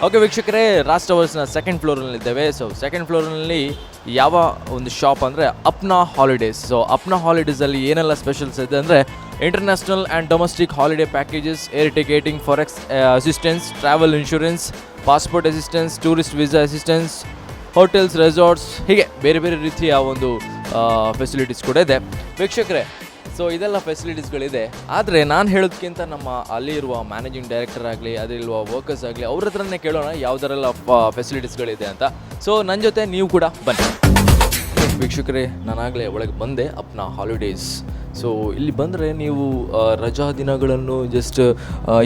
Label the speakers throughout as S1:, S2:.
S1: Okay ವೀಕ್ಷಕರೇ, Raj ಟವರ್ಸ್ನ second ಫ್ಲೋರ್ನಲ್ಲಿದ್ದೇವೆ. So second ಫ್ಲೋರ್ನಲ್ಲಿ ಯಾವ ಒಂದು ಶಾಪ್ ಅಂದರೆ ಅಪ್ನಾ ಹಾಲಿಡೇಸ್. ಸೊ ಅಪ್ನಾ ಹಾಲಿಡೇಸಲ್ಲಿ ಏನೆಲ್ಲ ಸ್ಪೆಷಲ್ಸ್ ಇದೆ ಅಂದರೆ international and domestic holiday packages, air ticketing, forex assistance, travel insurance, passport assistance, tourist visa assistance, hotels, resorts, ಹೀಗೆ ಬೇರೆ ಬೇರೆ ರೀತಿಯ ಒಂದು ಫೆಸಿಲಿಟೀಸ್ ಕೂಡ ಇದೆ ವೀಕ್ಷಕರೇ. ಸೊ ಇದೆಲ್ಲ ಫೆಸಿಲಿಟೀಸ್ಗಳಿದೆ. ಆದರೆ ನಾನು ಹೇಳೋದಕ್ಕಿಂತ ನಮ್ಮ ಅಲ್ಲಿ ಇರುವ ಮ್ಯಾನೇಜಿಂಗ್ ಡೈರೆಕ್ಟರ್ ಆಗಲಿ, ಅದಿರುವ ವರ್ಕರ್ಸ್ ಆಗಲಿ, ಅವ್ರ ಹತ್ರನೇ ಕೇಳೋಣ ಯಾವುದರೆಲ್ಲ ಫೆಸಿಲಿಟೀಸ್ಗಳಿದೆ ಅಂತ. ಸೊ ನನ್ನ ಜೊತೆ ನೀವು ಕೂಡ ಬನ್ನಿ ವೀಕ್ಷಕರೇ. ನಾನಾಗಲೇ ಒಳಗೆ ಬಂದೆ ಅಪ್ನಾ ಹಾಲಿಡೇಸ್. ಸೊ ಇಲ್ಲಿ ಬಂದರೆ ನೀವು ರಜಾ ದಿನಗಳನ್ನು ಜಸ್ಟ್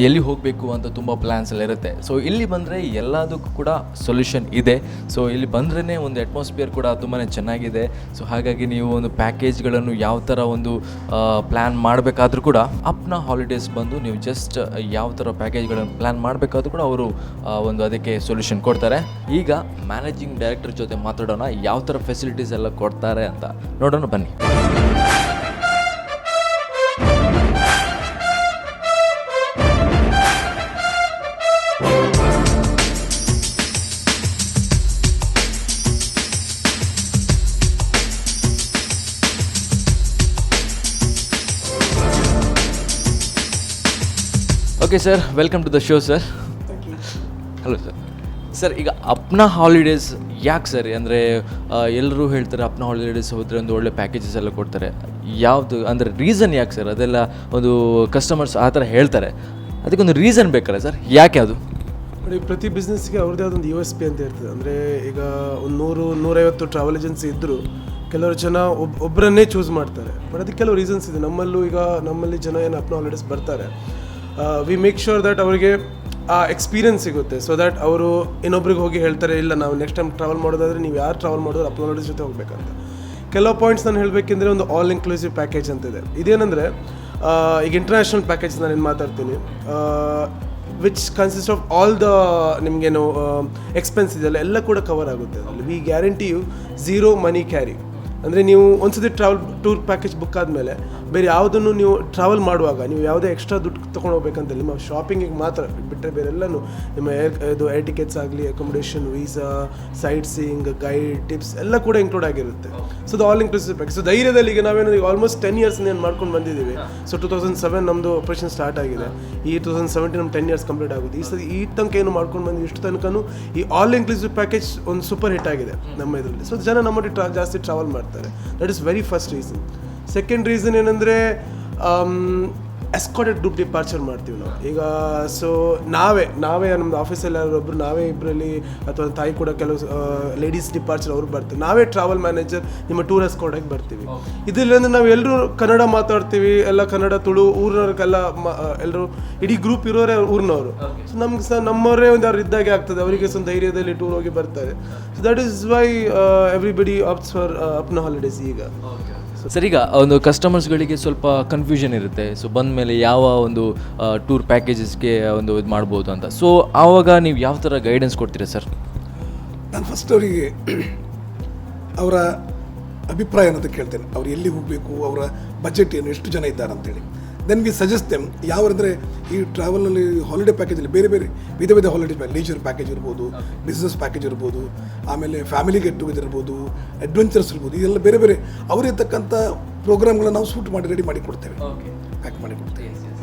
S1: ಎಲ್ಲಿ ಹೋಗಬೇಕು ಅಂತ ತುಂಬ ಪ್ಲ್ಯಾನ್ಸ್ ಎಲ್ಲ ಇರುತ್ತೆ. ಸೊ ಇಲ್ಲಿ ಬಂದರೆ ಎಲ್ಲದಕ್ಕೂ ಕೂಡ ಸೊಲ್ಯೂಷನ್ ಇದೆ. ಸೊ ಇಲ್ಲಿ ಬಂದ್ರೇ ಒಂದು ಅಟ್ಮಾಸ್ಫಿಯರ್ ಕೂಡ ತುಂಬಾ ಚೆನ್ನಾಗಿದೆ. ಸೊ ಹಾಗಾಗಿ ನೀವು ಒಂದು ಪ್ಯಾಕೇಜ್ಗಳನ್ನು ಯಾವ ಥರ ಒಂದು ಪ್ಲ್ಯಾನ್ ಮಾಡಬೇಕಾದ್ರೂ ಕೂಡ ಅಪ್ನಾ ಹಾಲಿಡೇಸ್ ಬಂದು ನೀವು ಜಸ್ಟ್ ಯಾವ ಥರ ಪ್ಯಾಕೇಜ್ಗಳನ್ನು ಪ್ಲ್ಯಾನ್ ಮಾಡಬೇಕಾದ್ರೂ ಕೂಡ ಅವರು ಒಂದು ಅದಕ್ಕೆ ಸೊಲ್ಯೂಷನ್ ಕೊಡ್ತಾರೆ. ಈಗ ಮ್ಯಾನೇಜಿಂಗ್ ಡೈರೆಕ್ಟರ್ ಜೊತೆ ಮಾತಾಡೋಣ, ಯಾವ ಥರ ಫೆಸಿಲಿಟೀಸ್ ಎಲ್ಲ ಕೊಡ್ತಾರೆ ಅಂತ ನೋಡೋಣ ಬನ್ನಿ. Okay sir, welcome to the show sir. Hello sir. Sir, ಈಗ ಅಪ್ನಾ ಹಾಲಿಡೇಸ್ ಯಾಕೆ ಸರ್ ಅಂದರೆ ಎಲ್ಲರೂ ಹೇಳ್ತಾರೆ ಅಪ್ನಾ ಹಾಲಿಡೇಸ್ ಹೋದರೆ ಒಂದು ಒಳ್ಳೆ ಪ್ಯಾಕೇಜಸ್ ಎಲ್ಲ ಕೊಡ್ತಾರೆ. ಯಾವುದು ಅಂದರೆ ರೀಸನ್ ಯಾಕೆ ಸರ್? ಅದೆಲ್ಲ ಒಂದು ಕಸ್ಟಮರ್ಸ್ ಆ ಥರ ಹೇಳ್ತಾರೆ, ಅದಕ್ಕೊಂದು ರೀಸನ್ ಬೇಕಲ್ಲ ಸರ್, ಯಾಕೆ ಅದು?
S2: ನೋಡಿ, ಪ್ರತಿ ಬಿಸ್ನೆಸ್ಗೆ ಅವ್ರದ್ದೇ ಆದೊಂದು USP ಅಂತ ಇರ್ತದೆ. ಅಂದರೆ ಈಗ ಒಂದು 100-150 ಟ್ರಾವೆಲ್ ಏಜೆನ್ಸಿ ಇದ್ದರೂ ಕೆಲವರು ಜನ ಒಬ್ಬರನ್ನೇ ಚೂಸ್ ಮಾಡ್ತಾರೆ. ಬಟ್ ಅದಕ್ಕೆ ಕೆಲವು ರೀಸನ್ಸ್ ಇದೆ. ನಮ್ಮಲ್ಲಿ ಜನ ಏನು ಅಪ್ನಾ ಹಾಲಿಡೇಸ್ ಬರ್ತಾರೆ, ವಿ ಮೇಕ್ ಶ್ಯೂರ್ ದ್ಯಾಟ್ ಅವರಿಗೆ ಆ ಎಕ್ಸ್ಪೀರಿಯನ್ಸ್ ಸಿಗುತ್ತೆ. ಸೊ ದ್ಯಾಟ್ ಅವರು ಇನ್ನೊಬ್ರಿಗೆ ಹೋಗಿ ಹೇಳ್ತಾರೆ, ಇಲ್ಲ ನಾವು ನೆಕ್ಸ್ಟ್ ಟೈಮ್ ಟ್ರಾವೆಲ್ ಮಾಡೋದಾದರೆ ನೀವು ಯಾರು ಟ್ರಾವೆಲ್ ಮಾಡೋದು ಅಪ್ನಾ ಹಾಲಿಡೇಸ್ ಜೊತೆ ಹೋಗ್ಬೇಕಂತ. ಕೆಲವು ಪಾಯಿಂಟ್ಸ್ ನಾನು ಹೇಳಬೇಕೆಂದ್ರೆ ಒಂದು ಆಲ್ ಇನ್ಕ್ಲೂಸಿವ್ ಪ್ಯಾಕೇಜ್ ಅಂತಿದೆ. ಇದೇನೆಂದರೆ ಈಗ ಇಂಟರ್ನ್ಯಾಷನಲ್ ಪ್ಯಾಕೇಜ್ ನಾನು ಏನು ಮಾತಾಡ್ತೀನಿ, which consist of all the ನಿಮಗೇನು ಎಕ್ಸ್ಪೆನ್ಸ್ ಇದೆಲ್ಲ ಎಲ್ಲ ಕೂಡ ಕವರ್ ಆಗುತ್ತೆ ಅದರಲ್ಲಿ. We guarantee you zero money carry. ಅಂದರೆ ನೀವು ಒಂದ್ಸತಿ ಟೂರ್ ಪ್ಯಾಕೇಜ್ ಬುಕ್ ಆದಮೇಲೆ ಬೇರೆ ಯಾವುದನ್ನು ನೀವು ಟ್ರಾವೆಲ್ ಮಾಡುವಾಗ ನೀವು ಯಾವುದೇ ಎಕ್ಸ್ಟ್ರಾ ದುಡ್ಡು ತೊಗೊಂಡು ಹೋಗ್ಬೇಕಂತ ನಿಮ್ಮ ಶಾಪಿಂಗಿಗೆ ಮಾತ್ರ ಬಿಟ್ಟರೆ ಬೇರೆ ಎಲ್ಲನೂ ನಿಮ್ಮ ಏರ್ ಟಿಕೆಟ್ಸ್ ಆಗಲಿ, accommodation, visa, sightseeing, guide, tips ಎಲ್ಲ ಕೂಡ ಇನ್ಕ್ಲೂಡ್ ಆಗಿರುತ್ತೆ. So the all inclusive package. So ಧೈರ್ಯದಲ್ಲಿ ಈಗ ನಾವೇನು ಆಲ್ಮೋಸ್ಟ್ 10 years ಏನು ಮಾಡ್ಕೊಂಡು ಬಂದಿದ್ದೀವಿ. ಸೊ 2007 ನಮ್ಮದು ಆಪರೇಷನ್ ಸ್ಟಾರ್ಟ್ ಆಗಿದೆ. ಈ 2017 ನಮ್ಮ 10 years ಕಂಪ್ಲೀಟ್ ಆಗುತ್ತೆ. ಈ ತನಕ ಏನು ಮಾಡ್ಕೊಂಡು ಬಂದು ಇಷ್ಟು ತನಕನೂ ಈ ಆಲ್ ಇನ್ಕ್ಲೂಸಿವ್ ಪ್ಯಾಕೇಜ್ ಒಂದು ಸೂಪರ್ ಹಿಟ್ ಆಗಿದೆ ನಮ್ಮ ಇದರಲ್ಲಿ. ಸೊ ಜನ ನಮ್ಮಲ್ಲಿ ಜಾಸ್ತಿ ಟ್ರಾವೆಲ್ ಮಾಡ್ತಾರೆ. That is very first reason. Second reason ಏನಂದರೆ ಎಸ್ಕಾರ್ಟೆಡ್ ಗ್ರೂಪ್ ಡಿಪಾರ್ಚರ್ ಮಾಡ್ತೀವಿ ನಾವು ಈಗ. ಸೊ ನಾವೇ ನಮ್ಮದು ಆಫೀಸಲ್ಲಿ ಯಾರೊಬ್ಬರು ನಾವೇ ಇಬ್ಬರಲ್ಲಿ ಅಥವಾ ತಾಯಿ ಕೂಡ ಕೆಲವು ಲೇಡೀಸ್ ಡಿಪಾರ್ಚರ್ ಅವರು ಬರ್ತೀವಿ. ನಾವೇ ಟ್ರಾವೆಲ್ ಮ್ಯಾನೇಜರ್ ನಿಮ್ಮ ಟೂರ್ ಎಸ್ಕಾರ್ಟಾಗಿ ಬರ್ತೀವಿ. ಇದರಿಂದ ನಾವು ಎಲ್ಲರೂ ಕನ್ನಡ ಮಾತಾಡ್ತೀವಿ, ಎಲ್ಲ ಕನ್ನಡ, ತುಳು, ಊರಿನವ್ರಿಗೆಲ್ಲ ಎಲ್ಲರೂ ಇಡೀ ಗ್ರೂಪ್ ಇರೋರೇ ಊರಿನವರು. ಸೊ ನಮ್ಗೆ ಸಹ ನಮ್ಮವರೇ ಒಂದು ಯಾರು ಇದ್ದಾಗೆ ಆಗ್ತದೆ, ಅವರಿಗೆ ಸ್ವಲ್ಪ ಧೈರ್ಯದಲ್ಲಿ ಟೂರ್ ಹೋಗಿ ಬರ್ತಾರೆ. So that is why everybody opts for Apna holidays ಈಗ.
S1: ಸರ್, ಈಗ ಒಂದು ಕಸ್ಟಮರ್ಸ್ಗಳಿಗೆ ಸ್ವಲ್ಪ ಕನ್ಫ್ಯೂಷನ್ ಇರುತ್ತೆ. ಸೊ ಬಂದ ಮೇಲೆ ಯಾವ ಒಂದು ಟೂರ್ ಪ್ಯಾಕೇಜಸ್ಗೆ ಒಂದು ಇದು ಮಾಡ್ಬೋದು ಅಂತ. ಸೊ ಆವಾಗ ನೀವು ಯಾವ ಥರ ಗೈಡೆನ್ಸ್ ಕೊಡ್ತೀರಾ ಸರ್?
S3: ನಾನು ಫಸ್ಟ್ ಅವರಿಗೆ ಅವರ ಅಭಿಪ್ರಾಯ ಅನ್ನೋದು ಕೇಳ್ತೇನೆ. ಅವ್ರು ಎಲ್ಲಿ ಹೋಗಬೇಕು, ಅವರ ಬಜೆಟ್ ಏನು, ಎಷ್ಟು ಜನ ಇದ್ದಾರೆ ಅಂತೇಳಿ. Then we suggest them. ಯಾವಂದರೆ ಈ ಟ್ರಾವೆಲಲ್ಲಿ ಹಾಲಿಡೇ ಪ್ಯಾಕೇಜಲ್ಲಿ ಬೇರೆ ಬೇರೆ ವಿಧ ಹಾಲಿಡೇ ಲೀಜರ್ ಪ್ಯಾಕೇಜ್ ಇರ್ಬೋದು, ಬಿಸ್ನೆಸ್ ಪ್ಯಾಕೇಜ್ ಇರ್ಬೋದು, ಆಮೇಲೆ ಫ್ಯಾಮಿಲಿ ಗೆಟ್ ಟುಗೆದರ್ ಇರ್ಬೋದು, ಅಡ್ವೆಂಚರ್ಸ್ ಇರ್ಬೋದು. ಇದೆಲ್ಲ ಬೇರೆ ಬೇರೆ ಅವರಿರ್ತಕ್ಕಂಥ ಪ್ರೋಗ್ರಾಮ್ಗಳನ್ನ ನಾವು ಶೂಟ್ ಮಾಡಿ ರೆಡಿ ಮಾಡಿ ಕೊಡ್ತೇವೆ, ಪ್ಯಾಕ್ ಮಾಡಿ ಕೊಡ್ತೇವೆ.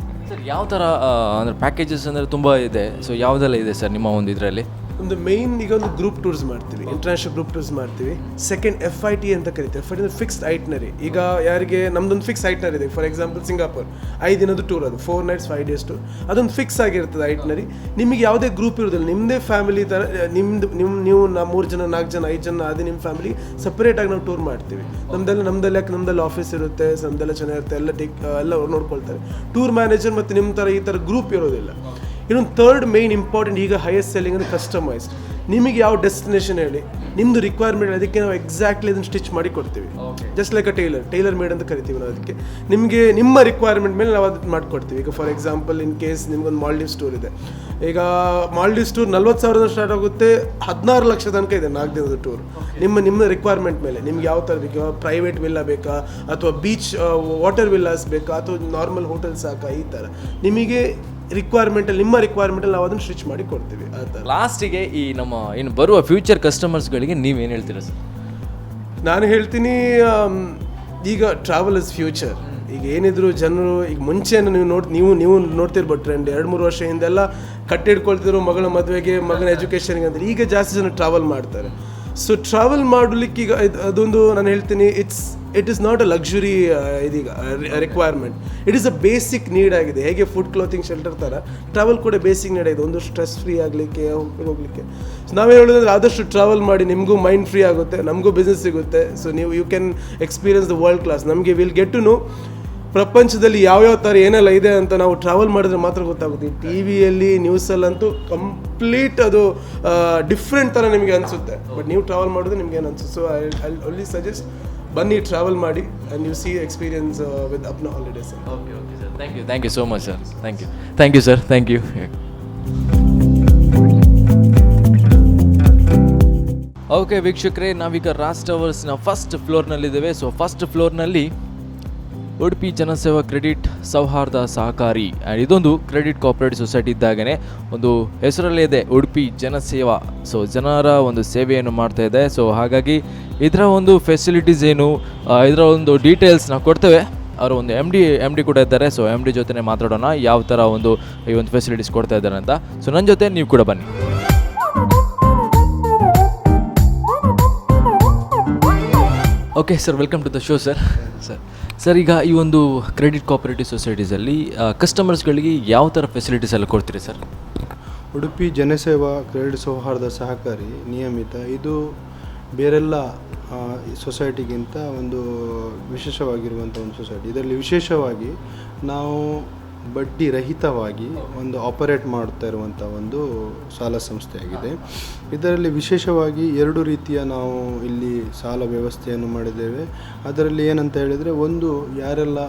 S1: ಸರ್, ಯಾವ ಥರ ಅಂದರೆ ಪ್ಯಾಕೇಜಸ್ ಅಂದರೆ ತುಂಬ ಇದೆ. ಸೊ ಯಾವುದೆಲ್ಲ ಇದೆ ಸರ್ ನಿಮ್ಮ ಒಂದು ಇದರಲ್ಲಿ?
S2: ಒಂದು ಮೇಯ್ನ್ ಈಗ ಒಂದು ಗ್ರೂಪ್ ಟೂರ್ಸ್ ಮಾಡ್ತೀವಿ, ಇಂಟರ್ನ್ಯಾಷನಲ್ ಗ್ರೂಪ್ ಟೂರ್ಸ್ ಮಾಡ್ತೀವಿ. ಸೆಕೆಂಡ್ FIT ಅಂತ ಕರಿತೀವಿ. FIT ಅಂದರೆ ಫಿಕ್ಸ್ಡ್ ಐಟ್ನರಿ. ಈಗ ಯಾರಿಗೆ ನಮ್ದೊಂದು ಫಿಕ್ಸ್ ಐಟ್ನರಿ ಇದೆ. ಫಾರ್ ಎಕ್ಸಾಂಪಲ್ ಸಿಂಗಾಪುರ್ 5 ದಿನದ ಟೂರ್, ಅದು 4 nights 5 days ಟೂರ್. ಅದೊಂದು ಫಿಕ್ಸ್ ಆಗಿರ್ತದೆ ಐಟ್ನರಿ. ನಿಮಗೆ ಯಾವುದೇ ಗ್ರೂಪ್ ಇರೋದಿಲ್ಲ, ನಿಮ್ಮದೇ ಫ್ಯಾಮಿಲಿ ಥರ ನೀವು 3 ಜನ 4 ಜನ 5 ಜನ ಅದೇ ನಿಮ್ಮ ಫ್ಯಾಮಿಲಿ ಸಪ್ರೇಟಾಗಿ ನಾವು ಟೂರ್ ಮಾಡ್ತೀವಿ. ನಮ್ಮದಲ್ಲಿ ಆಫೀಸ್ ಇರುತ್ತೆ, ನಮ್ಮದೆಲ್ಲ ಚೆನ್ನಾಗಿರುತ್ತೆ, ಎಲ್ಲ ನೋಡ್ಕೊಳ್ತಾರೆ. ಟೂರ್ ಮ್ಯಾನೇಜರ್ ಮತ್ತು ನಿಮ್ಮ ಥರ ಈ ಥರ ಗ್ರೂಪ್ ಇರೋದಿಲ್ಲ. ಇನ್ನೊಂದು ಥರ್ಡ್ ಮೇನ್ ಇಂಪಾರ್ಟೆಂಟ್ ಈಗ ಹೈಯೆಸ್ಟ್ ಸೆಲ್ಲಿಂಗ್ ಅಂದರೆ ಕಸ್ಟಮೈಸ್ಡ್. ನಿಮಗೆ ಯಾವ ಡೆಸ್ಟಿನೇಷನ್ ಹೇಳಿ, ನಿಮ್ಮದು ರಿಕ್ವೈರ್ಮೆಂಟ್, ಅದಕ್ಕೆ ನಾವು ಎಕ್ಸಾಕ್ಟ್ಲಿ ಅದನ್ನು ಸ್ಟಿಚ್ ಮಾಡಿ ಕೊಡ್ತೀವಿ. Just like a tailor made ಅಂತ ಕರಿತೀವಿ ನಾವು ಅದಕ್ಕೆ. ನಿಮಗೆ ನಿಮ್ಮ ರಿಕ್ವೈರ್ಮೆಂಟ್ ಮೇಲೆ ನಾವು ಅದನ್ನು ಮಾಡಿಕೊಡ್ತೀವಿ. ಈಗ ಫಾರ್ ಎಕ್ಸಾಂಪಲ್ ಇನ್ ಕೇಸ್ ನಿಮ್ಗೊಂದು ಮಾಲ್ಡೀವ್ಸ್ ಟೂರ್ ಇದೆ. ಈಗ ಮಾಲ್ಡೀವ್ಸ್ ಟೂರ್ 40,000 ಸ್ಟಾರ್ಟ್ ಆಗುತ್ತೆ, 16 ಲಕ್ಷ ತನಕ ಇದೆ 4 ದಿನದ ಟೂರ್. ನಿಮ್ಮ ರಿಕ್ವೈರ್ಮೆಂಟ್ ಮೇಲೆ ನಿಮ್ಗೆ ಯಾವ ಥರ ಬೇಕು, ಪ್ರೈವೇಟ್ ವಿಲ್ಲಾ ಬೇಕಾ ಅಥವಾ ಬೀಚ್ ವಾಟರ್ ವಿಲ್ಲಾಸ್ ಬೇಕಾ ಅಥವಾ ನಾರ್ಮಲ್ ಹೋಟೆಲ್ ಸಾಕಾ, ಈ ಥರ ನಿಮಗೆ ರಿಕ್ವೈರ್ಮೆಂಟಲ್ಲಿ ನಿಮ್ಮ ರಿಕ್ವೈರ್ಮೆಂಟಲ್ಲಿ ನಾವು ಅದನ್ನು ಸ್ಟಿಚ್ ಮಾಡಿ ಕೊಡ್ತೀವಿ ಆ ಥರ.
S1: ಲಾಸ್ಟಿಗೆ ಈ ನಮ್ಮ ಇನ್ನು ಬರುವ ಫ್ಯೂಚರ್ ಕಸ್ಟಮರ್ಸ್ಗಳಿಗೆ ನೀವೇನು ಹೇಳ್ತೀರಾ ಸರ್?
S2: ನಾನು ಹೇಳ್ತೀನಿ ಈಗ ಟ್ರಾವೆಲ್ ಇಸ್ ಫ್ಯೂಚರ್. ಈಗ ಏನಿದ್ರು ಜನರು ಈಗ ಮುಂಚೆ ನೀವು ನೋಡ್ತಿರ್ಬೋದು ಟ್ರೆಂಡ್ 2-3 ವರ್ಷ ಹಿಂದೆಲ್ಲ ಕಟ್ಟಿಡ್ಕೊಳ್ತಿದ್ರು ಮಗಳ ಮದುವೆಗೆ, ಮಗನ ಎಜುಕೇಷನ್ಗೆ ಅಂತ. ಈಗ ಜಾಸ್ತಿ ಜನ ಟ್ರಾವೆಲ್ ಮಾಡ್ತಾರೆ. ಸೊ ಟ್ರಾವೆಲ್ ಮಾಡಲಿಕ್ಕೆ ಈಗ ಅದೊಂದು ನಾನು ಹೇಳ್ತೀನಿ it is not a luxury ಇದೀಗ requirement, it is a basic need ಆಗಿದೆ. ಹೇಗೆ ಫುಡ್, ಕ್ಲೋತಿಂಗ್, ಶೆಲ್ಟರ್ ಥರ ಟ್ರಾವೆಲ್ ಕೂಡ ಬೇಸಿಕ್ ನೀಡ್ ಆಗಿದೆ, ಒಂದು ಸ್ಟ್ರೆಸ್ ಫ್ರೀ ಆಗಲಿಕ್ಕೆ ಹೋಗಲಿಕ್ಕೆ. ಸೊ ನಾವೇ ಹೇಳೋದಂದ್ರೆ ಆದಷ್ಟು ಟ್ರಾವೆಲ್ ಮಾಡಿ, ನಿಮಗೂ ಮೈಂಡ್ ಫ್ರೀ ಆಗುತ್ತೆ, ನಮಗೂ ಬಿಸ್ನೆಸ್ ಸಿಗುತ್ತೆ. So you can experience the world class. ನಮಗೆ ವಿಲ್ ಗೆಟ್ ಟು ನೋ ಪ್ರಪಂಚದಲ್ಲಿ ಯಾವ್ಯಾವ ಥರ ಏನೆಲ್ಲ ಇದೆ ಅಂತ ನಾವು ಟ್ರಾವೆಲ್ ಮಾಡಿದ್ರೆ ಮಾತ್ರ ಗೊತ್ತಾಗುತ್ತೆ. ಟಿ ವಿಯಲ್ಲಿ ನ್ಯೂಸಲ್ಲಂತೂ ಕಂಪ್ಲೀಟ್ ಅದು ಡಿಫ್ರೆಂಟ್ ಥರ ನಿಮಗೆ ಅನಿಸುತ್ತೆ, ಬಟ್ ನೀವು ಟ್ರಾವೆಲ್ ಮಾಡಿದ್ರೆ ನಿಮ್ಗೆ ಏನು ಅನಿಸುತ್ತೆ. ಸೊ ಐ ಓನ್ಲಿ ಸಜೆಸ್ಟ್ ಬನ್ನಿ, ಟ್ರಾವೆಲ್ ಮಾಡಿ and you see experience with Apna holidays.
S1: Okay sir, thank you so much sir. Thank you sir, thank you. Okay ವೀಕ್ಷಕರೇ, ನಾವೀಗ ರಾಜ್ ಟವರ್ಸ್ನ ಫಸ್ಟ್ ಫ್ಲೋರ್ನಲ್ಲಿದ್ದೇವೆ. ಸೊ ಫಸ್ಟ್ ಫ್ಲೋರ್ನಲ್ಲಿ ಉಡುಪಿ ಜನಸೇವಾ ಕ್ರೆಡಿಟ್ ಸೌಹಾರ್ದ ಸಹಕಾರಿ, ಆ್ಯಂಡ್ ಇದೊಂದು ಕ್ರೆಡಿಟ್ ಕೋಆಪರೇಟಿವ್ ಸೊಸೈಟಿ ಇದ್ದಾಗೇ ಒಂದು ಹೆಸರಲ್ಲೇ ಇದೆ ಉಡುಪಿ ಜನಸೇವಾ. ಸೊ ಜನರ ಒಂದು ಸೇವೆಯನ್ನು ಮಾಡ್ತಾ ಇದೆ. ಸೊ ಹಾಗಾಗಿ ಇದರ ಒಂದು ಫೆಸಿಲಿಟೀಸ್ ಏನು, ಇದರ ಒಂದು ಡೀಟೇಲ್ಸ್ನ ಕೊಡ್ತೇವೆ. ಅವರು ಒಂದು ಎಮ್ ಡಿ ಕೂಡ ಇದ್ದಾರೆ. ಸೊ ಎಮ್ ಡಿ ಜೊತೆ ಮಾತಾಡೋಣ ಯಾವ ಥರ ಈ ಒಂದು ಫೆಸಿಲಿಟೀಸ್ ಕೊಡ್ತಾ ಇದ್ದಾರೆ ಅಂತ. ಸೊ ನನ್ನ ಜೊತೆ ನೀವು ಕೂಡ ಬನ್ನಿ. Okay sir, welcome to the show sir. Sir ಈಗ ಈ ಒಂದು ಕ್ರೆಡಿಟ್ ಕೋಆಪರೇಟಿವ್ ಸೊಸೈಟೀಸಲ್ಲಿ ಕಸ್ಟಮರ್ಸ್ಗಳಿಗೆ ಯಾವ ಥರ ಫೆಸಿಲಿಟೀಸ್ ಎಲ್ಲ ಕೊಡ್ತೀರಿ ಸರ್?
S4: ಉಡುಪಿ ಜನಸೇವಾ ಕ್ರೆಡಿಟ್ ಸೌಹಾರ್ದ ಸಹಕಾರಿ ನಿಯಮಿತ ಇದು ಬೇರೆಲ್ಲ ಸೊಸೈಟಿಗಿಂತ ಒಂದು ವಿಶೇಷವಾಗಿರುವಂಥ ಒಂದು ಸೊಸೈಟಿ. ಇದರಲ್ಲಿ ವಿಶೇಷವಾಗಿ ನಾವು ಬಡ್ಡಿ ರಹಿತವಾಗಿ ಒಂದು ಆಪರೇಟ್ ಮಾಡ್ತಾ ಇರುವಂಥ ಒಂದು ಸಾಲ ಸಂಸ್ಥೆಯಾಗಿದೆ. ಇದರಲ್ಲಿ ವಿಶೇಷವಾಗಿ 2 ರೀತಿಯ ನಾವು ಇಲ್ಲಿ ಸಾಲ ವ್ಯವಸ್ಥೆಯನ್ನು ಮಾಡಿದ್ದೇವೆ. ಅದರಲ್ಲಿ ಏನಂತ ಹೇಳಿದರೆ, ಒಂದು ಯಾರೆಲ್ಲ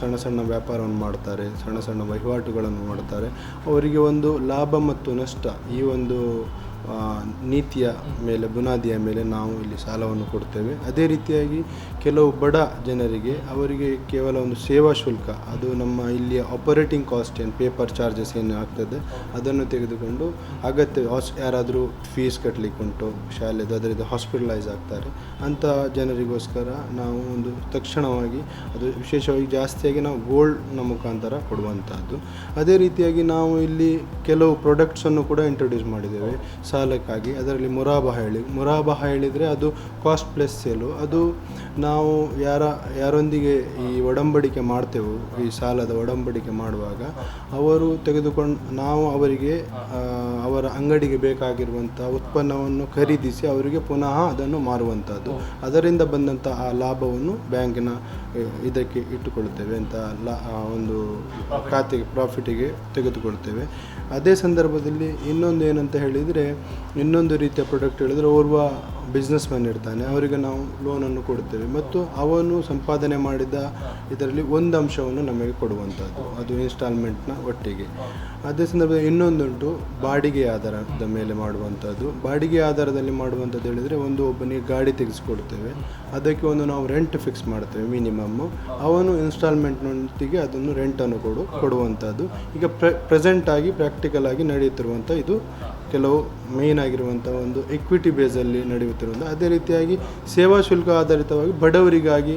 S4: ಸಣ್ಣ ಸಣ್ಣ ವ್ಯಾಪಾರವನ್ನು ಮಾಡ್ತಾರೆ, ಸಣ್ಣ ಸಣ್ಣ ವಹಿವಾಟುಗಳನ್ನು ಮಾಡ್ತಾರೆ, ಅವರಿಗೆ ಒಂದು ಲಾಭ ಮತ್ತು ನಷ್ಟ ಈ ಒಂದು ನೀತಿಯ ಮೇಲೆ, ಬುನಾದಿಯ ಮೇಲೆ ನಾವು ಇಲ್ಲಿ ಸಾಲವನ್ನು ಕೊಡ್ತೇವೆ. ಅದೇ ರೀತಿಯಾಗಿ ಕೆಲವು ಬಡ ಜನರಿಗೆ ಅವರಿಗೆ ಕೇವಲ ಒಂದು ಸೇವಾ ಶುಲ್ಕ, ಅದು ನಮ್ಮ ಇಲ್ಲಿಯ ಆಪರೇಟಿಂಗ್ ಕಾಸ್ಟ್ ಏನು ಪೇಪರ್ ಚಾರ್ಜಸ್ ಏನು ಆಗ್ತದೆ ಅದನ್ನು ತೆಗೆದುಕೊಂಡು ಅಗತ್ಯ ಯಾರಾದರೂ ಫೀಸ್ ಕಟ್ಟಲಿಕ್ಕೆ ಉಂಟು ಶಾಲೆದು, ಅದರಿಂದ ಹಾಸ್ಪಿಟಲೈಸ್ ಆಗ್ತಾರೆ ಅಂಥ ಜನರಿಗೋಸ್ಕರ ನಾವು ಒಂದು ತಕ್ಷಣವಾಗಿ, ಅದು ವಿಶೇಷವಾಗಿ ಜಾಸ್ತಿಯಾಗಿ ನಾವು ಗೋಲ್ಡ್ನ ಮುಖಾಂತರ ಕೊಡುವಂಥದ್ದು. ಅದೇ ರೀತಿಯಾಗಿ ನಾವು ಇಲ್ಲಿ ಕೆಲವು ಪ್ರಾಡಕ್ಟ್ಸನ್ನು ಕೂಡ ಇಂಟ್ರೊಡ್ಯೂಸ್ ಮಾಡಿದ್ದೇವೆ ಸಾಲಕ್ಕಾಗಿ. ಅದರಲ್ಲಿ ಮುರಾಬಾ ಹೇಳಿದರೆ ಅದು ಕಾಸ್ಟ್ ಪ್ಲಸ್ ಸೇಲು. ಅದು ನಾವು ಯಾರೊಂದಿಗೆ ಈ ಒಡಂಬಡಿಕೆ ಮಾಡ್ತೇವೆ, ಈ ಸಾಲದ ಒಡಂಬಡಿಕೆ ಮಾಡುವಾಗ ಅವರು ನಾವು ಅವರಿಗೆ ಅವರ ಅಂಗಡಿಗೆ ಬೇಕಾಗಿರುವಂಥ ಉತ್ಪನ್ನವನ್ನು ಖರೀದಿಸಿ ಅವರಿಗೆ ಪುನಃ ಅದನ್ನು ಮಾರುವಂಥದ್ದು. ಅದರಿಂದ ಬಂದಂಥ ಆ ಲಾಭವನ್ನು ಬ್ಯಾಂಕಿನ ಇದಕ್ಕೆ ಇಟ್ಟುಕೊಳ್ತೇವೆ ಅಂತ ಒಂದು ಖಾತೆಗೆ, ಪ್ರಾಫಿಟಿಗೆ ತೆಗೆದುಕೊಳ್ತೇವೆ. ಅದೇ ಸಂದರ್ಭದಲ್ಲಿ ಇನ್ನೊಂದು ಏನಂತ ಹೇಳಿದರೆ, ಇನ್ನೊಂದು ರೀತಿಯ ಪ್ರಾಡಕ್ಟ್ ಹೇಳಿದರೆ, ಓರ್ವ ಬಿಸ್ನೆಸ್ ಮ್ಯಾನ್ ಇರ್ತಾನೆ, ಅವರಿಗೆ ನಾವು ಲೋನನ್ನು ಕೊಡ್ತೇವೆ ಮತ್ತು ಅವನು ಸಂಪಾದನೆ ಮಾಡಿದ ಇದರಲ್ಲಿ ಒಂದು ಅಂಶವನ್ನು ನಮಗೆ ಕೊಡುವಂಥದ್ದು, ಅದು ಇನ್ಸ್ಟಾಲ್ಮೆಂಟ್ನ ಒಟ್ಟಿಗೆ. ಅದೇ ಸಂದರ್ಭದಲ್ಲಿ ಇನ್ನೊಂದುಂಟು ಬಾಡಿಗೆ ಆಧಾರದ ಮೇಲೆ ಮಾಡುವಂಥದ್ದು. ಬಾಡಿಗೆ ಆಧಾರದಲ್ಲಿ ಮಾಡುವಂಥದ್ದು ಹೇಳಿದರೆ, ಒಬ್ಬನಿಗೆ ಗಾಡಿ ತೆಗೆಸಿಕೊಡ್ತೇವೆ, ಅದಕ್ಕೆ ನಾವು ರೆಂಟ್ ಫಿಕ್ಸ್ ಮಾಡ್ತೇವೆ ಮಿನಿಮಮ್ಮು, ಅವನು ಇನ್ಸ್ಟಾಲ್ಮೆಂಟ್ನೊಂದಿಗೆ ಅದನ್ನು ರೆಂಟನ್ನು ಕೊಡುವಂಥದ್ದು. ಈಗ ಪ್ರೆಸೆಂಟಾಗಿ ಪ್ರಾಕ್ಟಿಕಲ್ ಆಗಿ ನಡೆಯುತ್ತಿರುವಂಥ ಇದು ಕೆಲವು ಮೇಯ್ನ್ ಆಗಿರುವಂಥ ಒಂದು ಎಕ್ವಿಟಿ ಬೇಸಲ್ಲಿ ನಡೆಯುತ್ತಿರುವಂಥ. ಅದೇ ರೀತಿಯಾಗಿ ಸೇವಾ ಶುಲ್ಕ ಆಧಾರಿತವಾಗಿ ಬಡವರಿಗಾಗಿ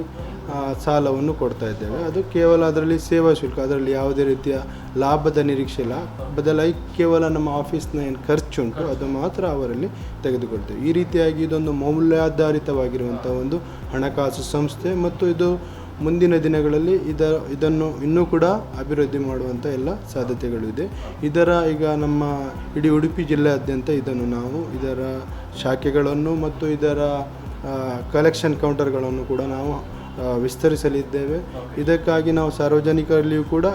S4: ಸಾಲವನ್ನು ಕೊಡ್ತಾ ಇದ್ದೇವೆ. ಅದು ಕೇವಲ ಅದರಲ್ಲಿ ಸೇವಾ ಶುಲ್ಕ, ಅದರಲ್ಲಿ ಯಾವುದೇ ರೀತಿಯ ಲಾಭದ ನಿರೀಕ್ಷೆ ಇಲ್ಲ, ಬದಲಾಗಿ ಕೇವಲ ನಮ್ಮ ಆಫೀಸ್ನ ಏನು ಖರ್ಚುಂಟು ಅದು ಮಾತ್ರ ಅವರಲ್ಲಿ ತೆಗೆದುಕೊಳ್ತೇವೆ. ಈ ರೀತಿಯಾಗಿ ಇದೊಂದು ಮೌಲ್ಯಾಧಾರಿತವಾಗಿರುವಂಥ ಒಂದು ಹಣಕಾಸು ಸಂಸ್ಥೆ ಮತ್ತು ಇದು ಮುಂದಿನ ದಿನಗಳಲ್ಲಿ ಇದನ್ನು ಇನ್ನೂ ಕೂಡ ಅಭಿವೃದ್ಧಿ ಮಾಡುವಂಥ ಎಲ್ಲ ಸಾಧ್ಯತೆಗಳಿದೆ. ಈಗ ನಮ್ಮ ಇಡೀ ಉಡುಪಿ ಜಿಲ್ಲೆಯಾದ್ಯಂತ ಇದರ ಶಾಖೆಗಳನ್ನು ಮತ್ತು ಇದರ ಕಲೆಕ್ಷನ್ ಕೌಂಟರ್ಗಳನ್ನು ಕೂಡ ನಾವು ವಿಸ್ತರಿಸಲಿದ್ದೇವೆ. ಇದಕ್ಕಾಗಿ ನಾವು ಸಾರ್ವಜನಿಕರಲ್ಲಿಯೂ ಕೂಡ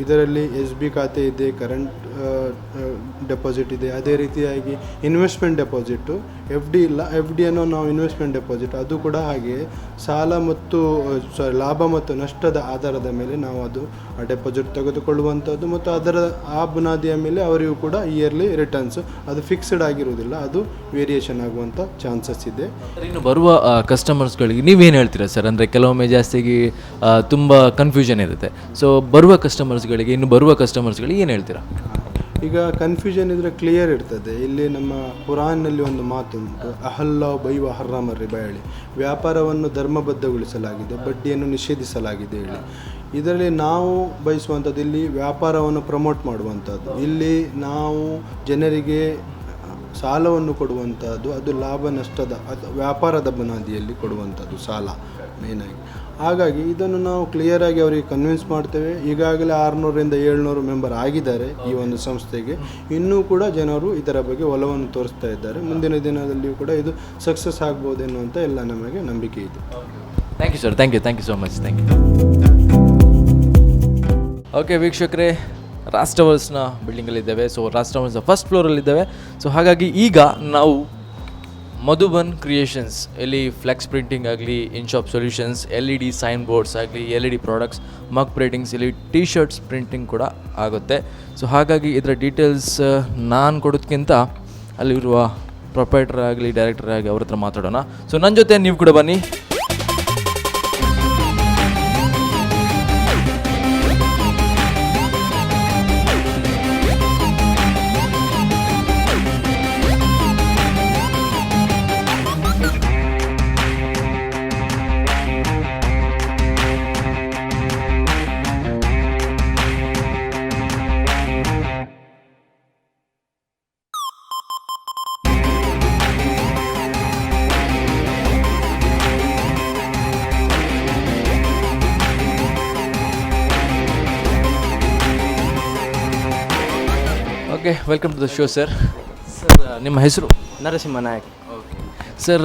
S4: ಇದರಲ್ಲಿ SB ಖಾತೆ ಇದೆ, ಕರೆಂಟ್ ಡೆಪಾಸಿಟ್ ಇದೆ, ಅದೇ ರೀತಿಯಾಗಿ ಇನ್ವೆಸ್ಟ್ಮೆಂಟ್ ಡೆಪಾಸಿಟು, FD ಇಲ್ಲ, FDಯನ್ನು ನಾವು ಇನ್ವೆಸ್ಟ್ಮೆಂಟ್ ಡೆಪಾಸಿಟ್, ಅದು ಕೂಡ ಹಾಗೆ ಸಾಲ ಮತ್ತು ಲಾಭ ಮತ್ತು ನಷ್ಟದ ಆಧಾರದ ಮೇಲೆ ನಾವು ಆ ಡೆಪಾಸಿಟ್ ತೆಗೆದುಕೊಳ್ಳುವಂಥದ್ದು ಮತ್ತು ಆ ಬುನಾದಿಯ ಮೇಲೆ ಅವರಿಗೂ ಕೂಡ ಇಯರ್ಲಿ ರಿಟರ್ನ್ಸ್, ಅದು ಫಿಕ್ಸ್ಡ್ ಆಗಿರುವುದಿಲ್ಲ, ಅದು ವೇರಿಯೇಷನ್ ಆಗುವಂಥ ಚಾನ್ಸಸ್ ಇದೆ.
S1: ಇನ್ನು ಬರುವ ಕಸ್ಟಮರ್ಸ್ಗಳಿಗೆ ನೀವೇನು ಹೇಳ್ತೀರಾ ಸರ್? ಅಂದರೆ ಕೆಲವೊಮ್ಮೆ ಜಾಸ್ತಿಯಾಗಿ ತುಂಬ ಕನ್ಫ್ಯೂಷನ್ ಇರುತ್ತೆ. ಸೊ ಬರುವ ಕಸ್ಟಮರ್ಸ್ಗಳಿಗೆ, ಇನ್ನು ಬರುವ ಕಸ್ಟಮರ್ಸ್ಗಳಿಗೆ ಏನು ಹೇಳ್ತೀರಾ?
S4: ಈಗ ಕನ್ಫ್ಯೂಷನ್ ಇದ್ರೆ ಕ್ಲಿಯರ್ ಇರ್ತದೆ. ಇಲ್ಲಿ ನಮ್ಮ ಕುರಾನ್ನಲ್ಲಿ ಒಂದು ಮಾತುಂಟು, ಅಹಲ್ಲಾ ಬೈವ ಹರ್ರಾಮ ರಿಬಾ ಹೇಳಿ, ವ್ಯಾಪಾರವನ್ನು ಧರ್ಮಬದ್ಧಗೊಳಿಸಲಾಗಿದೆ, ಬಡ್ಡಿಯನ್ನು ನಿಷೇಧಿಸಲಾಗಿದೆ ಹೇಳಿ. ಇದರಲ್ಲಿ ನಾವು ಬಯಸುವಂಥದ್ದು ಇಲ್ಲಿ ವ್ಯಾಪಾರವನ್ನು ಪ್ರಮೋಟ್ ಮಾಡುವಂಥದ್ದು. ಇಲ್ಲಿ ನಾವು ಜನರಿಗೆ ಸಾಲವನ್ನು ಕೊಡುವಂಥದ್ದು, ಅದು ಲಾಭ ನಷ್ಟದ ಅದು ವ್ಯಾಪಾರದ ಬುನಾದಿಯಲ್ಲಿ ಕೊಡುವಂಥದ್ದು ಸಾಲ ಮೇಯ್ನಾಗಿ. ಹಾಗಾಗಿ ಇದನ್ನು ನಾವು ಕ್ಲಿಯರಾಗಿ ಅವರಿಗೆ ಕನ್ವಿನ್ಸ್ ಮಾಡ್ತೇವೆ. ಈಗಾಗಲೇ 600ರಿಂದ 700 ಮೆಂಬರ್ ಆಗಿದ್ದಾರೆ ಈ ಒಂದು ಸಂಸ್ಥೆಗೆ. ಇನ್ನೂ ಕೂಡ ಜನರು ಇದರ ಬಗ್ಗೆ ಒಲವನ್ನು ತೋರಿಸ್ತಾ ಇದ್ದಾರೆ. ಮುಂದಿನ ದಿನದಲ್ಲಿಯೂ ಕೂಡ ಇದು ಸಕ್ಸಸ್ ಆಗ್ಬೋದೇನೋ ಅಂತ ಎಲ್ಲ ನಮಗೆ ನಂಬಿಕೆ ಇದೆ.
S1: Thank you sir, thank you so much, thank you. Okay ವೀಕ್ಷಕರೇ, ರಾಜ್ ಟವರ್ಸ್ನ ಬಿಲ್ಡಿಂಗಲ್ಲಿದ್ದೇವೆ. ಸೊ ರಾಜ್ ಟವರ್ಸ್ನ ಫಸ್ಟ್ ಫ್ಲೋರಲ್ಲಿದ್ದೇವೆ. ಸೊ ಹಾಗಾಗಿ ಈಗ ನಾವು ಮಧುಬನ್ ಕ್ರಿಯೇಷನ್ಸ್, ಇಲ್ಲಿ ಫ್ಲೆಕ್ಸ್ ಪ್ರಿಂಟಿಂಗ್ ಆಗಲಿ, in shop solutions, LED sign boards ಆಗಲಿ, LED ಪ್ರಾಡಕ್ಟ್ಸ್, ಮಗ್ ಪ್ರಿಂಟಿಂಗ್ಸ್, ಇಲ್ಲಿ ಟೀ ಶರ್ಟ್ಸ್ ಪ್ರಿಂಟಿಂಗ್ ಕೂಡ ಆಗುತ್ತೆ. ಸೊ ಹಾಗಾಗಿ ಇದರ ಡೀಟೇಲ್ಸ್ ನಾನು ಕೊಡೋದಕ್ಕಿಂತ ಅಲ್ಲಿರುವ ಪ್ರೊಪರೇಟರ್ ಆಗಲಿ, ಡೈರೆಕ್ಟರ್ ಆಗಲಿ ಅವ್ರ ಹತ್ರ ಮಾತಾಡೋಣ. ಸೊ ನನ್ನ ಜೊತೆ ನೀವು ಕೂಡ ಬನ್ನಿ. Okay, welcome to the show sir. Sir ನಿಮ್ಮ ಹೆಸರು?
S5: ನರಸಿಂಹ ನಾಯಕ್.
S1: ಸರ್,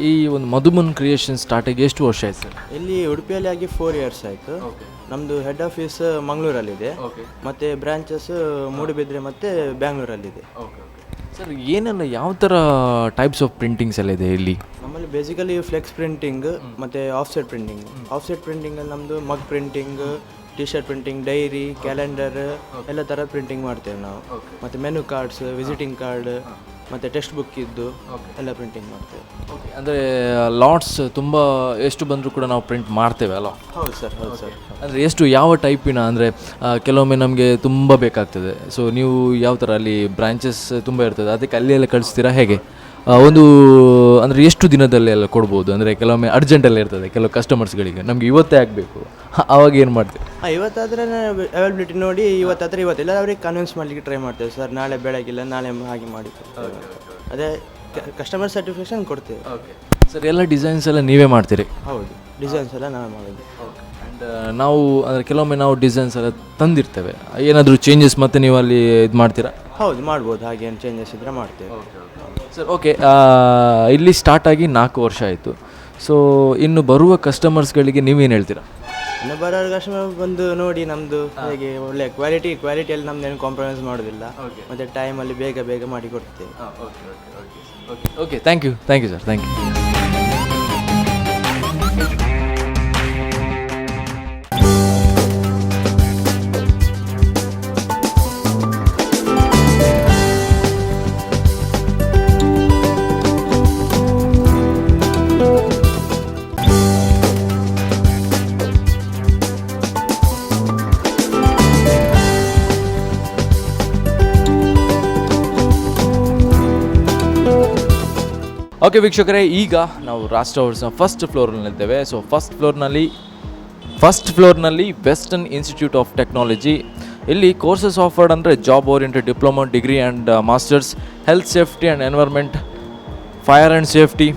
S1: ಈ ಒಂದು ಮಧುಬನ್ ಕ್ರಿಯೇಷನ್ ಸ್ಟಾರ್ಟಿಗೆ ಎಷ್ಟು ವರ್ಷ ಆಯ್ತು ಸರ್?
S5: ಇಲ್ಲಿ ಉಡುಪಿಯಲ್ಲಿ ಆಗಿ 4 ಇಯರ್ಸ್ ಆಯಿತು. ನಮ್ಮದು ಹೆಡ್ ಆಫೀಸ್ ಮಂಗಳೂರಲ್ಲಿದೆ, ಮತ್ತು ಬ್ರಾಂಚಸ್ ಮೂಡುಬಿದ್ರೆ ಮತ್ತು ಬ್ಯಾಂಗ್ಳೂರಲ್ಲಿದೆ.
S1: ಸರ್ ಏನೆಲ್ಲ, ಯಾವ ಥರ ಟೈಪ್ಸ್ ಆಫ್ ಪ್ರಿಂಟಿಂಗ್ಸ್ ಎಲ್ಲ ಇದೆ ಇಲ್ಲಿ?
S5: ನಮ್ಮಲ್ಲಿ ಬೇಸಿಕಲಿ ಫ್ಲೆಕ್ಸ್ ಪ್ರಿಂಟಿಂಗ್ ಮತ್ತು ಆಫ್ಸೆಟ್ ಪ್ರಿಂಟಿಂಗ್. ಆಫ್ಸೆಟ್ ಪ್ರಿಂಟಿಂಗಲ್ಲಿ ನಮ್ಮದು mug printing, T shirt printing, diary, calendar ಎಲ್ಲ ಥರ ಪ್ರಿಂಟಿಂಗ್ ಮಾಡ್ತೇವೆ ನಾವು. ಮತ್ತು ಮೆನು ಕಾರ್ಡ್ಸ್, ವಿಸಿಟಿಂಗ್ ಕಾರ್ಡ್, ಮತ್ತು ಟೆಕ್ಸ್ಟ್ ಬುಕ್ ಇದ್ದು ಎಲ್ಲ ಪ್ರಿಂಟಿಂಗ್ ಮಾಡ್ತೇವೆ.
S1: ಓಕೆ, ಅಂದರೆ ಲಾಟ್ಸ್ ತುಂಬ ಎಷ್ಟು ಬಂದರೂ ಕೂಡ ನಾವು ಪ್ರಿಂಟ್ ಮಾಡ್ತೇವೆ ಅಲ್ಲ?
S5: ಹೌದು ಸರ್, ಹೌದು ಸರ್.
S1: ಅಂದರೆ ಎಷ್ಟು, ಯಾವ ಟೈಪಿನ, ಅಂದರೆ ಕೆಲವೊಮ್ಮೆ ನಮಗೆ ತುಂಬ ಬೇಕಾಗ್ತದೆ. ಸೊ ನೀವು ಯಾವ ಥರ, ಅಲ್ಲಿ ಬ್ರಾಂಚಸ್ ತುಂಬ ಇರ್ತದೆ, ಅದಕ್ಕೆ ಅಲ್ಲಿ ಎಲ್ಲ ಕಳಿಸ್ತೀರಾ ಹೇಗೆ? ಒಂದು ಅಂದರೆ ಎಷ್ಟು ದಿನದಲ್ಲಿ ಎಲ್ಲ ಕೊಡ್ಬೋದು? ಅಂದರೆ ಕೆಲವೊಮ್ಮೆ ಅರ್ಜೆಂಟಲ್ಲಿ ಇರ್ತದೆ ಕೆಲವು ಕಸ್ಟಮರ್ಸ್ಗಳಿಗೆ, ನಮಗೆ ಇವತ್ತೇ ಆಗಬೇಕು, ಆವಾಗ ಏನು ಮಾಡ್ತೀವಿ?
S5: ಇವತ್ತಾದರೆ ಅವೈಲಬಿಲಿಟಿ ನೋಡಿ ಇವತ್ತಾದರೆ ಇವತ್ತಿಲ್ಲ, ಅವ್ರಿಗೆ ಕನ್ವಿನ್ಸ್ ಮಾಡಲಿಕ್ಕೆ ಟ್ರೈ ಮಾಡ್ತೇವೆ ಸರ್. ನಾಳೆ ಬೆಳಗಿಲ್ಲ, ನಾಳೆ ಹಾಗೆ ಮಾಡಿ ಅದೇ ಕಸ್ಟಮರ್ ಸ್ಯಾಟಿಸ್ಫ್ಯಾಕ್ಷನ್ ಕೊಡ್ತೇವೆ.
S1: ಸರ್ ಎಲ್ಲ ಡಿಸೈನ್ಸ್ ಎಲ್ಲ ನೀವೇ ಮಾಡ್ತೀರಿ?
S5: ಹೌದು, ಡಿಸೈನ್ಸ್ ಎಲ್ಲ ನಾವೇ ಮಾಡೋದು.
S1: ಆ್ಯಂಡ್ ನಾವು ಅಂದರೆ ಕೆಲವೊಮ್ಮೆ ನಾವು ಡಿಸೈನ್ಸ್ ಎಲ್ಲ ತಂದಿರ್ತೇವೆ, ಏನಾದರೂ ಚೇಂಜಸ್ ಮತ್ತೆ ನೀವು ಅಲ್ಲಿ ಇದು ಮಾಡ್ತೀರಾ?
S5: ಹೌದು, ಮಾಡ್ಬೋದು. ಹಾಗೇನು ಚೇಂಜಸ್ ಇದ್ದರೆ ಮಾಡ್ತೇವೆ
S1: ಸರ್. ಓಕೆ, ಇಲ್ಲಿ ಸ್ಟಾರ್ಟ್ ಆಗಿ 4 ವರ್ಷ ಆಯಿತು. ಸೊ ಇನ್ನು ಬರುವ ಕಸ್ಟಮರ್ಸ್ಗಳಿಗೆ ನೀವೇನು ಹೇಳ್ತೀರಾ?
S5: ಇನ್ನು ಬರೋ ಕಸ್ಟಮರ್ ಬಂದು ನೋಡಿ ನಮ್ಮದು ಹೇಗೆ ಒಳ್ಳೆ ಕ್ವಾಲಿಟಿಯಲ್ಲಿ ನಮ್ದು ಏನು ಕಾಂಪ್ರಮೈಸ್ ಮಾಡೋದಿಲ್ಲ, ಮತ್ತು ಟೈಮಲ್ಲಿ ಬೇಗ ಮಾಡಿ ಕೊಡ್ತೇವೆ.
S1: Okay, thank you sir, thank you. Okay ವೀಕ್ಷಕರೇ, ಈಗ ನಾವು ರಾಜ್ ಟವರ್ಸ್ನ ಫಸ್ಟ್ ಫ್ಲೋರ್ನಲ್ಲಿದ್ದೇವೆ. ಸೊ ಫಸ್ಟ್ ಫ್ಲೋರ್ನಲ್ಲಿ ವೆಸ್ಟರ್ನ್ ಇನ್ಸ್ಟಿಟ್ಯೂಟ್ ಆಫ್ ಟೆಕ್ನಾಲಜಿ. ಇಲ್ಲಿ ಕೋರ್ಸಸ್ ಆಫರ್ಡ್ ಅಂದರೆ job oriented diploma, degree and masters, health safety and environment, fire and safety,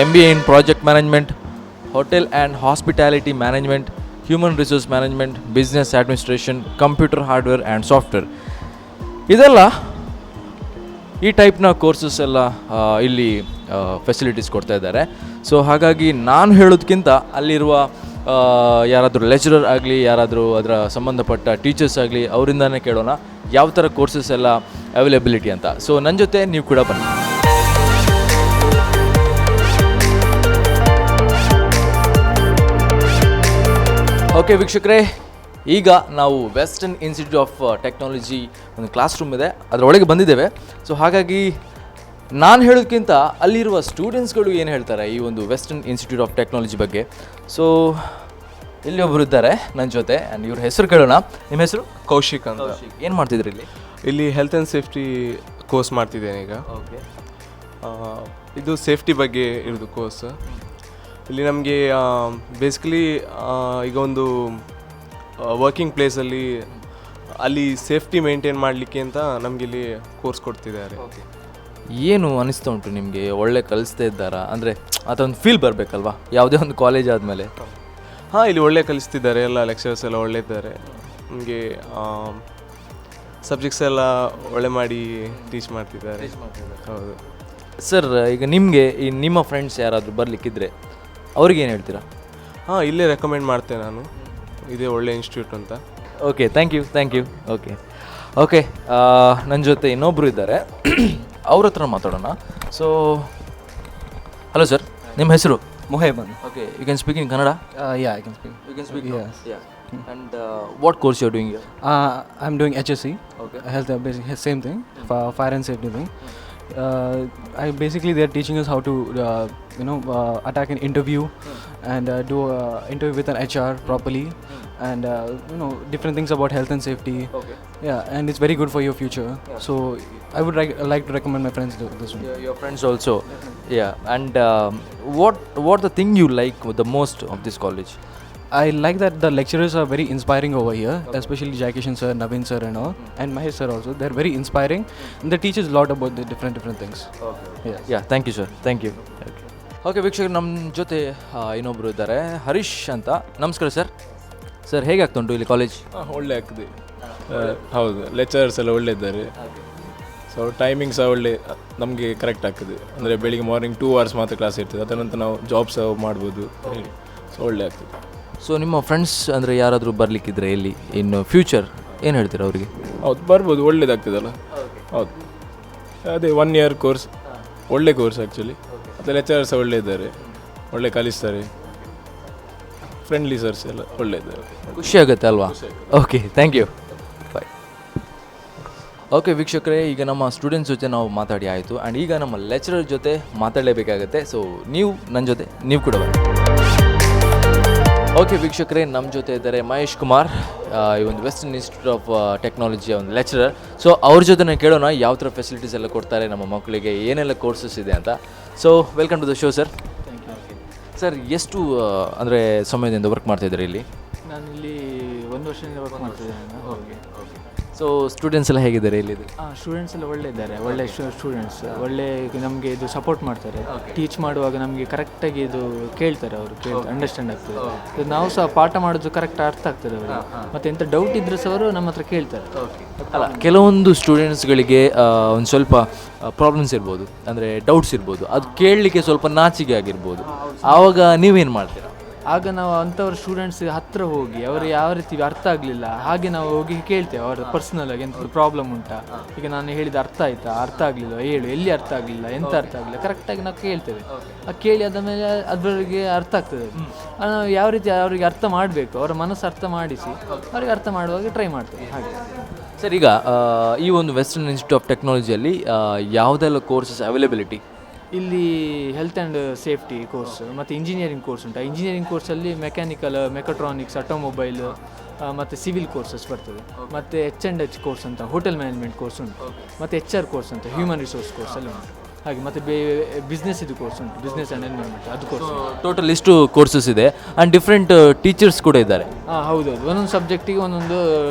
S1: MBA in project management, hotel and hospitality management, human resource management, business administration, computer hardware and software, ಇದೆಲ್ಲ ಈ ಟೈಪ್ನ courses ಎಲ್ಲ ಇಲ್ಲಿ facilities ಕೊಡ್ತಾ ಇದ್ದಾರೆ. So ಹಾಗಾಗಿ ನಾನು ಹೇಳೋದಕ್ಕಿಂತ ಅಲ್ಲಿರುವ ಯಾರಾದರೂ ಲೆಕ್ಚರರ್ ಆಗಲಿ, ಯಾರಾದರೂ ಅದರ ಸಂಬಂಧಪಟ್ಟ ಟೀಚರ್ಸ್ ಆಗಲಿ, ಅವರಿಂದನೇ ಕೇಳೋಣ ಯಾವ ಥರ ಕೋರ್ಸಸ್ ಎಲ್ಲ ಅವೈಲೇಬಿಲಿಟಿ ಅಂತ. ಸೊ ನನ್ನ ಜೊತೆ ನೀವು ಕೂಡ ಬನ್ನಿ. ಓಕೆ ವೀಕ್ಷಕರೇ, ಈಗ ನಾವು ವೆಸ್ಟರ್ನ್ ಇನ್ಸ್ಟಿಟ್ಯೂಟ್ ಆಫ್ ಟೆಕ್ನಾಲಜಿ ಒಂದು ಕ್ಲಾಸ್ ರೂಮ್ ಇದೆ, ಅದರೊಳಗೆ ಬಂದಿದ್ದೇವೆ. ಸೊ ಹಾಗಾಗಿ ನಾನು ಹೇಳೋದಕ್ಕಿಂತ ಅಲ್ಲಿರುವ ಸ್ಟೂಡೆಂಟ್ಸ್ಗಳು ಏನು ಹೇಳ್ತಾರೆ ಈ ಒಂದು ವೆಸ್ಟರ್ನ್ ಇನ್ಸ್ಟಿಟ್ಯೂಟ್ ಆಫ್ ಟೆಕ್ನಾಲಜಿ ಬಗ್ಗೆ. ಸೊ ಇಲ್ಲಿ ಒಬ್ಬರು ಇದ್ದಾರೆ ನನ್ನ ಜೊತೆ ಆ್ಯಂಡ್ ಇವ್ರ ಹೆಸರು ಕೇಳೋಣ. ನಿಮ್ಮ ಹೆಸರು?
S6: ಕೌಶಿಕ್ ಅಂತ.
S1: ಏನು ಮಾಡ್ತಿದ್ರಿ ಇಲ್ಲಿ?
S6: ಇಲ್ಲಿ ಹೆಲ್ತ್ ಆ್ಯಂಡ್ ಸೇಫ್ಟಿ ಕೋರ್ಸ್ ಮಾಡ್ತಿದ್ದೇನೆ ಈಗ.
S1: ಓಕೆ.
S6: ಇದು ಸೇಫ್ಟಿ ಬಗ್ಗೆ ಇರೋದು ಕೋರ್ಸ್. ಇಲ್ಲಿ ನಮಗೆ ಬೇಸಿಕಲಿ ಈಗ ಒಂದು ವರ್ಕಿಂಗ್ ಪ್ಲೇಸಲ್ಲಿ ಅಲ್ಲಿ ಸೇಫ್ಟಿ ಮೇಂಟೈನ್ ಮಾಡಲಿಕ್ಕೆ ಅಂತ ನಮಗೆ ಇಲ್ಲಿ ಕೋರ್ಸ್ ಕೊಡ್ತಿದ್ದಾರೆ.
S1: ಏನು ಅನಿಸ್ತಾ ಉಂಟು ನಿಮಗೆ? ಒಳ್ಳೆ ಕಲಿಸ್ತಾ ಇದ್ದಾರಾ? ಅಂದರೆ ಅದೊಂದು ಫೀಲ್ ಬರಬೇಕಲ್ವಾ ಯಾವುದೇ ಒಂದು ಕಾಲೇಜ್ ಆದಮೇಲೆ?
S6: ಹಾಂ, ಇಲ್ಲಿ ಒಳ್ಳೆ ಕಲಿಸ್ತಿದ್ದಾರೆ, ಎಲ್ಲ ಲೆಕ್ಚರ್ಸ್ ಎಲ್ಲ ಒಳ್ಳೆ ಇದ್ದಾರೆ. ನಮಗೆ ಸಬ್ಜೆಕ್ಟ್ಸ್ ಎಲ್ಲ ಒಳ್ಳೆ ಮಾಡಿ ಟೀಚ್ ಮಾಡ್ತಿದ್ದಾರೆ. ಹೌದು
S1: ಸರ್. ಈಗ ನಿಮಗೆ ಈ ನಿಮ್ಮ ಫ್ರೆಂಡ್ಸ್ ಯಾರಾದರೂ ಬರಲಿಕ್ಕಿದ್ರೆ ಅವ್ರಿಗೆ ಏನು ಹೇಳ್ತೀರಾ?
S6: ಹಾಂ, ಇಲ್ಲೇ ರೆಕಮೆಂಡ್ ಮಾಡ್ತೇನೆ ನಾನು, ಇದೇ ಒಳ್ಳೆ ಇನ್ಸ್ಟಿಟ್ಯೂಟ್ ಅಂತ.
S1: Okay, thank you. Okay okay ನನ್ನ ಜೊತೆ ಇನ್ನೊಬ್ಬರು ಇದ್ದಾರೆ, ಅವ್ರ ಹತ್ರ ಮಾತಾಡೋಣ. ಸೊ ಹಲೋ ಸರ್, ನಿಮ್ಮ ಹೆಸರು?
S7: Moheban.
S1: Okay, you can speak in Kannada?
S7: Yeah, I can speak.
S1: You can speak.
S7: Yes.
S1: Yeah. And what course you're doing here?
S7: I'm doing HSC.
S1: Okay.
S7: Health, same thing, fire and safety thing. I basically they're teaching us how to attack an interview and do an interview with an HR properly, and different things about health and safety.
S1: Okay.
S7: Yeah, and it's very good for your future. So I would like to recommend my friends to this one.
S1: Your friends also. Yeah. And what the thing you like the most of this college?
S7: I like that the lecturers are very inspiring over here, especially Jaikishan sir, Naveen sir and all, and Mahesh sir also. They're very inspiring and they teach us a lot about the different things.
S1: Okay. Yeah, thank you sir. Thank you. Okay ವೀಕ್ಷಕರು, ನಮ್ಮ ಜೊತೆ ಇನ್ನೊಬ್ಬರು ಇದ್ದಾರೆ, ಹರೀಶ್ ಅಂತ. ನಮಸ್ಕಾರ sir. Sir, ಹೇಗೆ ಆಗ್ತುಂಟು ಇಲ್ಲಿ college?
S8: ಒಳ್ಳೆ ಆಗ್ತದೆ. ಹೌದು, ಲೆಕ್ಚರರ್ಸ್ ಎಲ್ಲ ಒಳ್ಳೆ ಇದ್ದಾರೆ. ಸೊ ಟೈಮಿಂಗ್ ಸಹ ಒಳ್ಳೆ ನಮಗೆ ಕರೆಕ್ಟ್ ಆಗ್ತದೆ. ಅಂದರೆ ಬೆಳಿಗ್ಗೆ ಮಾರ್ನಿಂಗ್ 2 hours ಮಾತ್ರ ಕ್ಲಾಸ್ ಇರ್ತದೆ, ಅದನಂತರ ನಾವು ಜಾಬ್ ಸಹ ಮಾಡ್ಬೋದು. ಸೊ ಒಳ್ಳೆ ಆಗ್ತದೆ.
S1: ಸೊ ನಿಮ್ಮ ಫ್ರೆಂಡ್ಸ್ ಅಂದರೆ ಯಾರಾದರೂ ಬರಲಿಕ್ಕಿದ್ರೆ ಇಲ್ಲಿ ಇನ್ನು ಫ್ಯೂಚರ್ ಏನು ಹೇಳ್ತೀರಾ ಅವರಿಗೆ?
S8: ಹೌದು, ಬರ್ಬೋದು, ಒಳ್ಳೇದಾಗ್ತದಲ್ಲ. ಹೌದು, ಅದೇ 1 year ಕೋರ್ಸ್, ಒಳ್ಳೆ ಕೋರ್ಸ್ ಆ್ಯಕ್ಚುಲಿ. ಮತ್ತು ಲೆಕ್ಚರರ್ಸ್ ಸಹ ಒಳ್ಳೆ ಇದ್ದಾರೆ, ಒಳ್ಳೆ ಕಲಿಸ್ತಾರೆ, ಫ್ರೆಂಡ್ಲಿ ಸರ್ಸ್ ಎಲ್ಲ ಒಳ್ಳೆ ಇದ್ದಾರೆ.
S1: ಖುಷಿ ಆಗುತ್ತೆ ಅಲ್ವಾ? Okay, thank you. Bye. Okay ವೀಕ್ಷಕರೇ, ಈಗ ನಮ್ಮ ಸ್ಟೂಡೆಂಟ್ಸ್ ಜೊತೆ ನಾವು ಮಾತಾಡಿ ಆಯಿತು, ಆ್ಯಂಡ್ ಈಗ ನಮ್ಮ ಲೆಕ್ಚರರ್ ಜೊತೆ ಮಾತಾಡಲೇಬೇಕಾಗುತ್ತೆ. ಸೊ ನನ್ನ ಜೊತೆ ನೀವು ಕೂಡ ಬನ್ನಿ. ಓಕೆ ವೀಕ್ಷಕರೇ, ನಮ್ಮ ಜೊತೆ ಇದ್ದಾರೆ ಮಹೇಶ್ ಕುಮಾರ್, ಈ ಒಂದು ವೆಸ್ಟರ್ನ್ ಇನ್ಸ್ಟಿಟ್ಯೂಟ್ ಆಫ್ ಟೆಕ್ನಾಲಜಿಯ ಒಂದು ಲೆಕ್ಚರರ್. ಸೊ ಅವ್ರ ಜೊತೆ ಕೇಳೋಣ ಯಾವ ಥರ ಫೆಸಿಲಿಟೀಸ್ ಎಲ್ಲ ಕೊಡ್ತಾರೆ ನಮ್ಮ ಮಕ್ಕಳಿಗೆ, ಏನೆಲ್ಲ ಕೋರ್ಸಸ್ ಇದೆ ಅಂತ. So welcome to the show sir. Sir, ಎಷ್ಟು ಅಂದರೆ ಸಮಯದಿಂದ ವರ್ಕ್ ಮಾಡ್ತಾಯಿದ್ದಾರೆ ಇಲ್ಲಿ?
S9: ನಾನು ಇಲ್ಲಿ 1 ವರ್ಷದಿಂದ ವರ್ಕ್ ಮಾಡ್ತಿದ್ದೇನೆ. ಓಕೆ.
S1: ಸೊ ಸ್ಟೂಡೆಂಟ್ಸ್ ಎಲ್ಲ ಹೇಗಿದ್ದಾರೆ ಇಲ್ಲಿ?
S9: ಸ್ಟೂಡೆಂಟ್ಸ್ ಎಲ್ಲ ಒಳ್ಳೆ ಇದ್ದಾರೆ, ಒಳ್ಳೆ ಸ್ಟೂಡೆಂಟ್ಸ್, ಒಳ್ಳೆ ನಮಗೆ ಇದು ಸಪೋರ್ಟ್ ಮಾಡ್ತಾರೆ. ಟೀಚ್ ಮಾಡುವಾಗ ನಮಗೆ ಕರೆಕ್ಟಾಗಿ ಇದು ಕೇಳ್ತಾರೆ, ಅವರು ಅಂಡರ್ಸ್ಟ್ಯಾಂಡ್ ಆಗ್ತದೆ. ನಾವು ಸಹ ಪಾಠ ಮಾಡೋದು ಕರೆಕ್ಟ್ ಅರ್ಥ ಆಗ್ತದೆ ಅವರಿಗೆ. ಮತ್ತು ಎಂಥ ಡೌಟ್ ಇದ್ರೂ ಸಹ ಅವರು ನಮ್ಮ ಹತ್ರ ಕೇಳ್ತಾರೆ.
S1: ಅಲ್ಲ, ಕೆಲವೊಂದು ಸ್ಟೂಡೆಂಟ್ಸ್ಗಳಿಗೆ ಒಂದು ಸ್ವಲ್ಪ ಪ್ರಾಬ್ಲಮ್ಸ್ ಇರ್ಬೋದು, ಅಂದರೆ ಡೌಟ್ಸ್ ಇರ್ಬೋದು, ಅದು ಕೇಳಲಿಕ್ಕೆ ಸ್ವಲ್ಪ ನಾಚಿಕೆ ಆಗಿರ್ಬೋದು. ಆವಾಗ ನೀವೇನು ಮಾಡ್ತೀರಾ?
S9: ಆಗ ನಾವು ಅಂಥವ್ರ ಸ್ಟೂಡೆಂಟ್ಸ್ಗೆ ಹತ್ತಿರ ಹೋಗಿ ಅವರು ಯಾವ ರೀತಿ ಅರ್ಥ ಆಗಲಿಲ್ಲ ಹಾಗೆ ನಾವು ಹೋಗಿ ಕೇಳ್ತೇವೆ ಅವ್ರ ಪರ್ಸ್ನಲಾಗಿ ಎಂಥದ್ದು ಪ್ರಾಬ್ಲಮ್ ಉಂಟಾ, ಈಗ ನಾನು ಹೇಳಿದ ಅರ್ಥ ಆಯಿತಾ, ಅರ್ಥ ಆಗಲಿಲ್ಲ ಹೇಳು, ಎಲ್ಲಿ ಅರ್ಥ ಆಗಲಿಲ್ಲ, ಎಂಥ ಅರ್ಥ ಆಗಲಿಲ್ಲ, ಕರೆಕ್ಟಾಗಿ ನಾವು ಕೇಳ್ತೇವೆ. ಕೇಳಿ ಆದಮೇಲೆ ಅದರವರಿಗೆ ಅರ್ಥ ಆಗ್ತದೆ. ನಾವು ಯಾವ ರೀತಿ ಅವರಿಗೆ ಅರ್ಥ ಮಾಡಬೇಕು, ಅವರ ಮನಸ್ಸು ಅರ್ಥ ಮಾಡಿಸಿ ಅವರಿಗೆ ಅರ್ಥ ಮಾಡುವಾಗ ಟ್ರೈ ಮಾಡ್ತೇವೆ. ಹಾಗೆ
S1: ಸರ್, ಈಗ ಈ ಒಂದು ವೆಸ್ಟರ್ನ್ ಇನ್ಸ್ಟಿಟ್ಯೂಟ್ ಆಫ್ ಟೆಕ್ನಾಲಜಿಯಲ್ಲಿ ಯಾವುದೆಲ್ಲ ಕೋರ್ಸಸ್ ಅವೈಲೇಬಿಲಿಟಿ?
S9: ಇಲ್ಲಿ ಹೆಲ್ತ್ ಆ್ಯಂಡ್ ಸೇಫ್ಟಿ ಕೋರ್ಸ್ ಮತ್ತು ಇಂಜಿನಿಯರಿಂಗ್ ಕೋರ್ಸ್ ಉಂಟು. ಇಂಜಿನಿಯರಿಂಗ್ ಕೋರ್ಸಲ್ಲಿ ಮೆಕ್ಯಾನಿಕಲ್, ಮೆಕಟ್ರಾನಿಕ್ಸ್, ಆಟೋಮೊಬೈಲ್ ಮತ್ತು ಸಿವಿಲ್ ಕೋರ್ಸಸ್ ಬರ್ತದೆ. ಮತ್ತು H&H ಕೋರ್ಸ್ ಅಂತ ಹೋಟೆಲ್ ಮ್ಯಾನೇಜ್ಮೆಂಟ್ ಕೋರ್ಸ್ ಉಂಟು. ಮತ್ತು HR ಕೋರ್ಸ್ ಅಂತ ಹ್ಯೂಮನ್ ರಿಸೋರ್ಸ್ ಕೋರ್ಸ್ ಎಲ್ಲ ಉಂಟು. ಹಾಗೆ ಮತ್ತು ಬಿಸ್ನೆಸ್ ಇದು ಕೋರ್ಸ್ ಉಂಟು, ಬಿಸ್ನೆಸ್ ಆ್ಯಂಡ್ ಎನ್ವೈರ್ಮೆಂಟ್, ಅದು ಕೋರ್ಸ್.
S1: ಟೋಟಲ್ ಇಷ್ಟು ಕೋರ್ಸಸ್ ಇದೆ ಆ್ಯಂಡ್ ಡಿಫ್ರೆಂಟ್ ಟೀಚರ್ಸ್ ಕೂಡ ಇದ್ದಾರೆ.
S9: ಹೌದೌದು, ಒಂದೊಂದು ಸಬ್ಜೆಕ್ಟಿಗೆ ಒಂದೊಂದು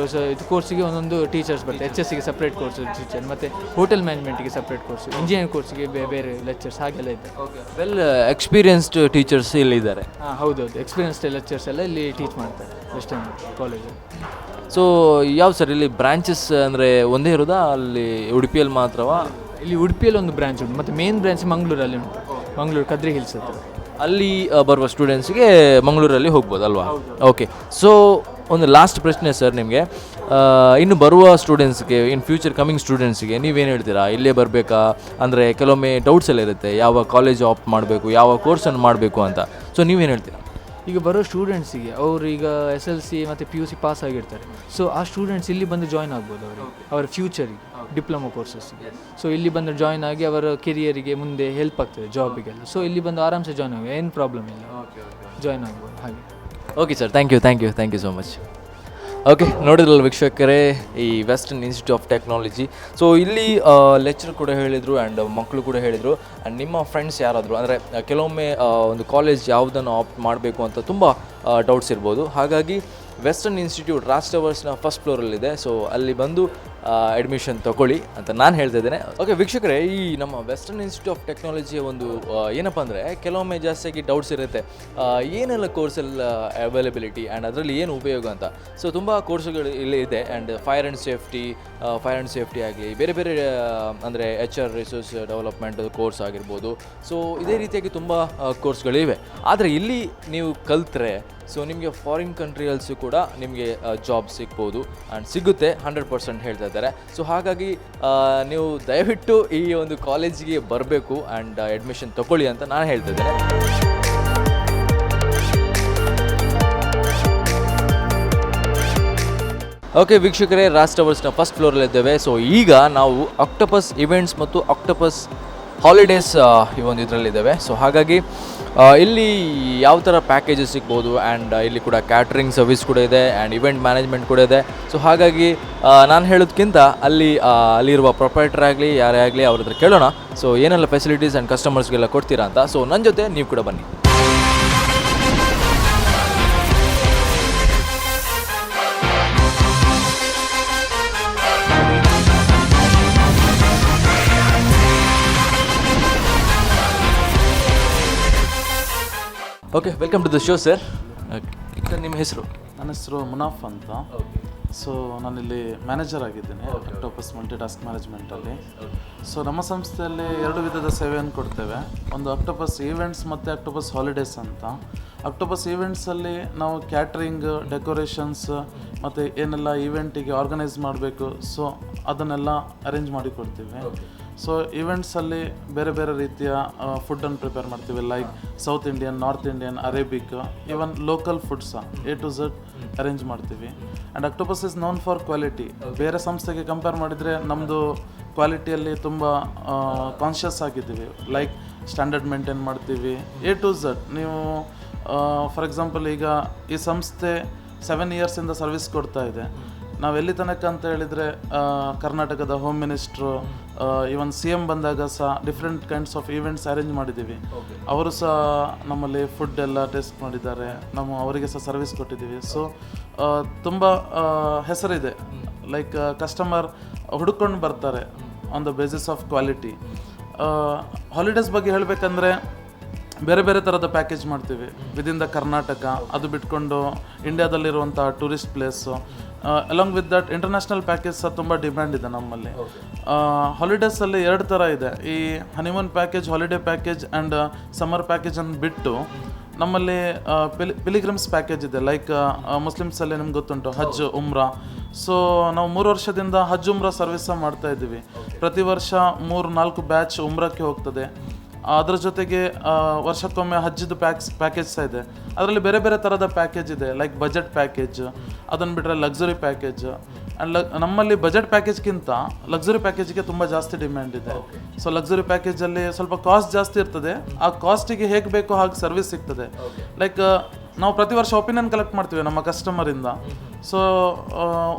S9: ಇದು ಕೋರ್ಸಿಗೆ ಒಂದೊಂದು ಟೀಚರ್ಸ್ ಬರ್ತಾರೆ. HSCಗೆ ಸಪ್ರೇಟ್ ಕೋರ್ಸ್ ಟೀಚರ್, ಮತ್ತು ಹೋಟೆಲ್ ಮ್ಯಾನೇಜ್ಮೆಂಟಿಗೆ ಸಪ್ರೇಟ್ ಕೋರ್ಸ್, ಇಂಜಿನಿಯರಿಂಗ್ ಕೋರ್ಸಿಗೆ ಬೇರೆ ಲೆಕ್ಚರ್ಸ್ ಹಾಗೆಲ್ಲ ಇದ್ದಾರೆ.
S1: ವೆಲ್ ಎಕ್ಸ್ಪೀರಿಯನ್ಸ್ಡ್ ಟೀಚರ್ಸ್ ಇಲ್ಲಿ ಇದ್ದಾರೆ.
S9: ಹೌದೌದು, ಎಕ್ಸ್ಪೀರಿಯನ್ಸ್ಡ್ ಲೆಕ್ಚರ್ಸ್ ಎಲ್ಲ ಇಲ್ಲಿ ಟೀಚ್ ಮಾಡ್ತಾರೆ ವೆಸ್ಟರ್ನ್ ಕಾಲೇಜಲ್ಲಿ.
S1: ಸೊ ಯಾವ ಸರ್ ಇಲ್ಲಿ ಬ್ರಾಂಚಸ್ ಅಂದರೆ ಒಂದೇ ಇರೋದಾ, ಅಲ್ಲಿ ಉಡುಪಿಯಲ್ಲಿ ಮಾತ್ರವಾ?
S9: ಇಲ್ಲಿ ಉಡುಪಿಯಲ್ಲಿ ಒಂದು ಬ್ರಾಂಚ್ ಉಂಟು, ಮತ್ತು ಮೇನ್ ಬ್ರಾಂಚ್ ಮಂಗಳೂರಲ್ಲಿ ಉಂಟು, ಮಂಗಳೂರು ಕದ್ರಿ ಹಿಲ್ಸ್ ಹತ್ರ.
S1: ಅಲ್ಲಿ ಬರುವ ಸ್ಟೂಡೆಂಟ್ಸ್ಗೆ ಮಂಗಳೂರಲ್ಲಿ ಹೋಗ್ಬೋದು ಅಲ್ವಾ? ಓಕೆ. ಸೊ ಒಂದು ಲಾಸ್ಟ್ ಪ್ರಶ್ನೆ ಸರ್ ನಿಮಗೆ, ಇನ್ನು ಬರುವ ಸ್ಟೂಡೆಂಟ್ಸ್ಗೆ, ಇನ್ ಫ್ಯೂಚರ್ ಕಮಿಂಗ್ ಸ್ಟೂಡೆಂಟ್ಸ್ಗೆ ನೀವೇನು ಹೇಳ್ತೀರಾ? ಇಲ್ಲೇ ಬರಬೇಕಾ? ಅಂದರೆ ಕೆಲವೊಮ್ಮೆ ಡೌಟ್ಸ್ ಎಲ್ಲ ಇರುತ್ತೆ, ಯಾವ ಕಾಲೇಜ್ ಆಪ್ಟ್ ಮಾಡಬೇಕು, ಯಾವ ಕೋರ್ಸನ್ನು ಮಾಡಬೇಕು ಅಂತ. ಸೊ ನೀವೇನು ಹೇಳ್ತೀರಾ?
S9: ಈಗ ಬರೋ ಸ್ಟೂಡೆಂಟ್ಸಿಗೆ ಅವರು ಈಗ SLC ಮತ್ತು PUC ಪಾಸ್ ಆಗಿರ್ತಾರೆ. ಸೊ ಆ ಸ್ಟೂಡೆಂಟ್ಸ್ ಇಲ್ಲಿ ಬಂದು ಜಾಯ್ನ್ ಆಗ್ಬೋದು ಅವರ ಫ್ಯೂಚರಿಗೆ, ಡಿಪ್ಲೊಮಾ ಕೋರ್ಸಸ್ಗೆ. ಸೊ ಇಲ್ಲಿ ಬಂದು ಜಾಯ್ನ್ ಆಗಿ ಅವರ ಕೆರಿಯರಿಗೆ ಮುಂದೆ ಹೆಲ್ಪ್ ಆಗ್ತದೆ, ಜಾಬಿಗೆಲ್ಲ. ಸೊ ಇಲ್ಲಿ ಬಂದು ಆರಾಮ್ಸೆ ಜಾಯ್ನ್ ಆಗಿ ಏನು ಪ್ರಾಬ್ಲಮ್ ಇಲ್ಲ, ಜಾಯ್ನ್ ಆಗ್ಬೋದು. ಹಾಗೆ
S1: okay sir, thank you so much. Okay, ನೋಡಿದ್ರಲ್ಲ ವೀಕ್ಷಕರೇ, ಈ western institute of technology. So ಇಲ್ಲಿ ಲೆಕ್ಚರ್ ಕೂಡ ಹೇಳಿದರು ಆ್ಯಂಡ್ ಮಕ್ಕಳು ಕೂಡ ಹೇಳಿದರು. ಆ್ಯಂಡ್ ನಿಮ್ಮ ಫ್ರೆಂಡ್ಸ್ ಯಾರಾದರೂ ಅಂದರೆ ಕೆಲವೊಮ್ಮೆ ಒಂದು ಕಾಲೇಜ್ ಯಾವುದನ್ನು ಆಪ್ಟ್ ಮಾಡಬೇಕು ಅಂತ ತುಂಬ ಡೌಟ್ಸ್ ಇರ್ಬೋದು. ಹಾಗಾಗಿ ವೆಸ್ಟರ್ನ್ ಇನ್ಸ್ಟಿಟ್ಯೂಟ್ ರಾಜ್ ಟವರ್ಸ್ನ ಫಸ್ಟ್ ಫ್ಲೋರಲ್ಲಿದೆ. ಸೊ ಅಲ್ಲಿ ಬಂದು ಅಡ್ಮಿಷನ್ ತೊಗೊಳ್ಳಿ ಅಂತ ನಾನು ಹೇಳ್ತಾ ಇದ್ದೇನೆ. ಓಕೆ ವೀಕ್ಷಕರೇ, ಈ ನಮ್ಮ ವೆಸ್ಟರ್ನ್ ಇನ್ಸ್ಟಿಟ್ಯೂಟ್ ಆಫ್ ಟೆಕ್ನಾಲಜಿಯ ಒಂದು ಏನಪ್ಪ ಅಂದರೆ ಕೆಲವೊಮ್ಮೆ ಜಾಸ್ತಿಯಾಗಿ ಡೌಟ್ಸ್ ಇರುತ್ತೆ, ಏನೆಲ್ಲ ಕೋರ್ಸೆಲ್ಲ ಅವೈಲಬಿಲಿಟಿ ಆ್ಯಂಡ್ ಅದರಲ್ಲಿ ಏನು ಉಪಯೋಗ ಅಂತ. ಸೊ ತುಂಬ ಕೋರ್ಸುಗಳು ಇಲ್ಲಿ ಇದೆ. ಆ್ಯಂಡ್ ಫೈರ್ ಆ್ಯಂಡ್ ಸೇಫ್ಟಿ ಆಗಲಿ, ಬೇರೆ ಬೇರೆ ಅಂದರೆ HR ರಿಸೋರ್ಸ್ ಡೆವಲಪ್ಮೆಂಟ್ ಕೋರ್ಸ್ ಆಗಿರ್ಬೋದು. ಸೊ ಇದೇ ರೀತಿಯಾಗಿ ತುಂಬ ಕೋರ್ಸ್ಗಳಿವೆ. ಆದರೆ ಇಲ್ಲಿ ನೀವು ಕಲ್ತ್ರೆ ಸೊ ನಿಮಗೆ ಫಾರಿನ್ ಕಂಟ್ರಿಯಲ್ಸು ಕೂಡ ನಿಮಗೆ ಜಾಬ್ ಸಿಗ್ಬೋದು ಆ್ಯಂಡ್ ಸಿಗುತ್ತೆ 100% ಹೇಳ್ತಾ ಇದ್ದಾರೆ. ಸೊ ಹಾಗಾಗಿ ನೀವು ದಯವಿಟ್ಟು ಈ ಒಂದು ಕಾಲೇಜಿಗೆ ಬರಬೇಕು ಆ್ಯಂಡ್ ಅಡ್ಮಿಷನ್ ತೊಗೊಳ್ಳಿ ಅಂತ ನಾನು ಹೇಳ್ತಾ ಇದ್ದೇನೆ. ಓಕೆ ವೀಕ್ಷಕರೇ, ರಾಜ್ ಟವರ್ಸ್ನ ಫಸ್ಟ್ ಫ್ಲೋರಲ್ಲಿದ್ದೇವೆ. ಸೊ ಈಗ ನಾವು ಆಕ್ಟೋಪಸ್ ಇವೆಂಟ್ಸ್ ಮತ್ತು ಆಕ್ಟೋಪಸ್ ಹಾಲಿಡೇಸ್ ಈ ಒಂದು ಇದರಲ್ಲಿದ್ದೇವೆ. ಸೊ ಹಾಗಾಗಿ ಇಲ್ಲಿ ಯಾವ ಥರ ಪ್ಯಾಕೇಜಸ್ ಸಿಗ್ಬೋದು ಆ್ಯಂಡ್ ಇಲ್ಲಿ ಕೂಡ ಕ್ಯಾಟ್ರಿಂಗ್ ಸರ್ವಿಸ್ ಕೂಡ ಇದೆ ಆ್ಯಂಡ್ ಇವೆಂಟ್ ಮ್ಯಾನೇಜ್ಮೆಂಟ್ ಕೂಡ ಇದೆ. ಸೊ ಹಾಗಾಗಿ ನಾನು ಹೇಳೋದಕ್ಕಿಂತ ಅಲ್ಲಿರುವ ಪ್ರೊಪ್ರೈಟರ್ ಆಗಲಿ ಯಾರೇ ಆಗಲಿ ಅವ್ರ ಹತ್ರ ಕೇಳೋಣ. ಸೊ ಏನೆಲ್ಲ ಫೆಸಿಲಿಟೀಸ್ ಆ್ಯಂಡ್ ಕಸ್ಟಮರ್ಸ್ಗೆಲ್ಲ ಕೊಡ್ತೀರಾ ಅಂತ. ಸೊ ನನ್ನ ಜೊತೆ ನೀವು ಕೂಡ ಬನ್ನಿ. Okay, welcome to the show sir. Sir ನಿಮ್ಮ ಹೆಸರು?
S10: ನನ್ನ ಹೆಸರು ಮುನಾಫ್ ಅಂತ. ಸೊ ನಾನಿಲ್ಲಿ ಮ್ಯಾನೇಜರ್ ಆಗಿದ್ದೀನಿ ಆಕ್ಟೋಪಸ್ ಮಲ್ಟಿ ಟಾಸ್ಕ್ ಮ್ಯಾನೇಜ್ಮೆಂಟಲ್ಲಿ. ಸೊ ನಮ್ಮ ಸಂಸ್ಥೆಯಲ್ಲಿ 2 ವಿಧದ ಸೇವೆಯನ್ನು ಕೊಡ್ತೇವೆ. ಒಂದು ಆಕ್ಟೋಪಸ್ ಈವೆಂಟ್ಸ್ ಮತ್ತು ಆಕ್ಟೋಪಸ್ ಹಾಲಿಡೇಸ್ ಅಂತ. ಆಕ್ಟೋಪಸ್ ಈವೆಂಟ್ಸಲ್ಲಿ ನಾವು ಕ್ಯಾಟ್ರಿಂಗ್, ಡೆಕೋರೇಷನ್ಸ್ ಮತ್ತು ಏನೆಲ್ಲ ಈವೆಂಟಿಗೆ ಆರ್ಗನೈಸ್ ಮಾಡಬೇಕು ಸೊ ಅದನ್ನೆಲ್ಲ ಅರೇಂಜ್ ಮಾಡಿ ಕೊಡ್ತೀವಿ. ಸೊ ಈವೆಂಟ್ಸಲ್ಲಿ ಬೇರೆ ಬೇರೆ ರೀತಿಯ ಫುಡ್ಡನ್ನು ಪ್ರಿಪೇರ್ ಮಾಡ್ತೀವಿ, like south Indian, north Indian, Arabic, even local foods A to Z arrange ಮಾಡ್ತೀವಿ. And octopus is known for quality. ಬೇರೆ ಸಂಸ್ಥೆಗೆ ಕಂಪೇರ್ ಮಾಡಿದರೆ ನಮ್ಮದು ಕ್ವಾಲಿಟಿಯಲ್ಲಿ ತುಂಬ ಕಾನ್ಷಿಯಸ್ ಆಗಿದ್ದೀವಿ. ಲೈಕ್ ಸ್ಟ್ಯಾಂಡರ್ಡ್ ಮೇಂಟೈನ್ ಮಾಡ್ತೀವಿ A to Z. ನೀವು ಫಾರ್ ಎಕ್ಸಾಂಪಲ್ ಈಗ ಈ ಸಂಸ್ಥೆ 7 ಇಯರ್ಸಿಂದ ಸರ್ವಿಸ್ ಕೊಡ್ತಾ ಇದೆ. ನಾವು ಎಲ್ಲಿ ತನಕ ಅಂತ ಹೇಳಿದರೆ ಕರ್ನಾಟಕದ ಹೋಮ್ ಮಿನಿಸ್ಟ್ರು, ಇವನ್ CM ಬಂದಾಗ ಸಹ different kinds of events arrange ಮಾಡಿದ್ದೀವಿ. ಅವರು ಸಹ ನಮ್ಮಲ್ಲಿ ಫುಡ್ ಎಲ್ಲ ಟೇಸ್ಟ್ ಮಾಡಿದ್ದಾರೆ, ನಾವು ಅವರಿಗೆ ಸಹ ಸರ್ವಿಸ್ ಕೊಟ್ಟಿದ್ದೀವಿ. ಸೊ ತುಂಬ ಹೆಸರಿದೆ. ಲೈಕ್ ಕಸ್ಟಮರ್ ಹುಡುಕೊಂಡು ಬರ್ತಾರೆ on the basis of quality. Holidays ಬಗ್ಗೆ ಹೇಳಬೇಕಂದ್ರೆ ಬೇರೆ ಬೇರೆ ಥರದ ಪ್ಯಾಕೇಜ್ ಮಾಡ್ತೀವಿ ವಿದಿನ್ ದ ಕರ್ನಾಟಕ. ಅದು ಬಿಟ್ಕೊಂಡು ಇಂಡಿಯಾದಲ್ಲಿರುವಂಥ tourist place, along with that international package ಸಹ ತುಂಬ ಡಿಮ್ಯಾಂಡ್ ಇದೆ ನಮ್ಮಲ್ಲಿ. ಹಾಲಿಡೇಸಲ್ಲಿ 2 ಥರ ಇದೆ. ಈ honeymoon package, holiday package and summer ಪ್ಯಾಕೇಜನ್ನು ಬಿಟ್ಟು ನಮ್ಮಲ್ಲಿ ಪಿಲಿಗ್ರಿಮ್ಸ್ ಪ್ಯಾಕೇಜ್ ಇದೆ. ಲೈಕ್ ಮುಸ್ಲಿಮ್ಸಲ್ಲಿ ನಿಮ್ಗೆ ಗೊತ್ತುಂಟು ಹಜ್, ಉಮ್ರಾ. ಸೊ ನಾವು 3 ವರ್ಷದಿಂದ ಹಜ್ ಉಮ್ರಾ ಸರ್ವಿಸ್ ಮಾಡ್ತಾ ಇದ್ದೀವಿ. ಪ್ರತಿ ವರ್ಷ 3-4 ಬ್ಯಾಚ್ ಉಮ್ರಾಕ್ಕೆ ಹೋಗ್ತದೆ. ಅದರ ಜೊತೆಗೆ ವರ್ಷಕ್ಕೊಮ್ಮೆ ಹಜ್ಜದು ಪ್ಯಾಕೇಜ್ ಸಹ ಇದೆ. ಅದರಲ್ಲಿ ಬೇರೆ ಬೇರೆ ಥರದ ಪ್ಯಾಕೇಜ್ ಇದೆ, ಲೈಕ್ ಬಜೆಟ್ ಪ್ಯಾಕೇಜ್, ಅದನ್ನು ಬಿಟ್ಟರೆ ಲಕ್ಸುರಿ ಪ್ಯಾಕೇಜ್. ಆ್ಯಂಡ್ ನಮ್ಮಲ್ಲಿ ಬಜೆಟ್ ಪ್ಯಾಕೇಜ್ಗಿಂತ ಲಕ್ಸುರಿ ಪ್ಯಾಕೇಜ್ಗೆ ತುಂಬ ಜಾಸ್ತಿ ಡಿಮ್ಯಾಂಡ್ ಇದೆ. ಸೊ ಲಕ್ಸುರಿ ಪ್ಯಾಕೇಜಲ್ಲಿ ಸ್ವಲ್ಪ ಕಾಸ್ಟ್ ಜಾಸ್ತಿ ಇರ್ತದೆ, ಆ ಕಾಸ್ಟಿಗೆ ಹೇಗೆ ಬೇಕೋ ಹಾಗೆ ಸರ್ವಿಸ್ ಸಿಗ್ತದೆ. ಲೈಕ್ ನಾವು ಪ್ರತಿ ವರ್ಷ ಒಪಿನಿಯನ್ ಕಲೆಕ್ಟ್ ಮಾಡ್ತೀವಿ ನಮ್ಮ ಕಸ್ಟಮರಿಂದ. ಸೊ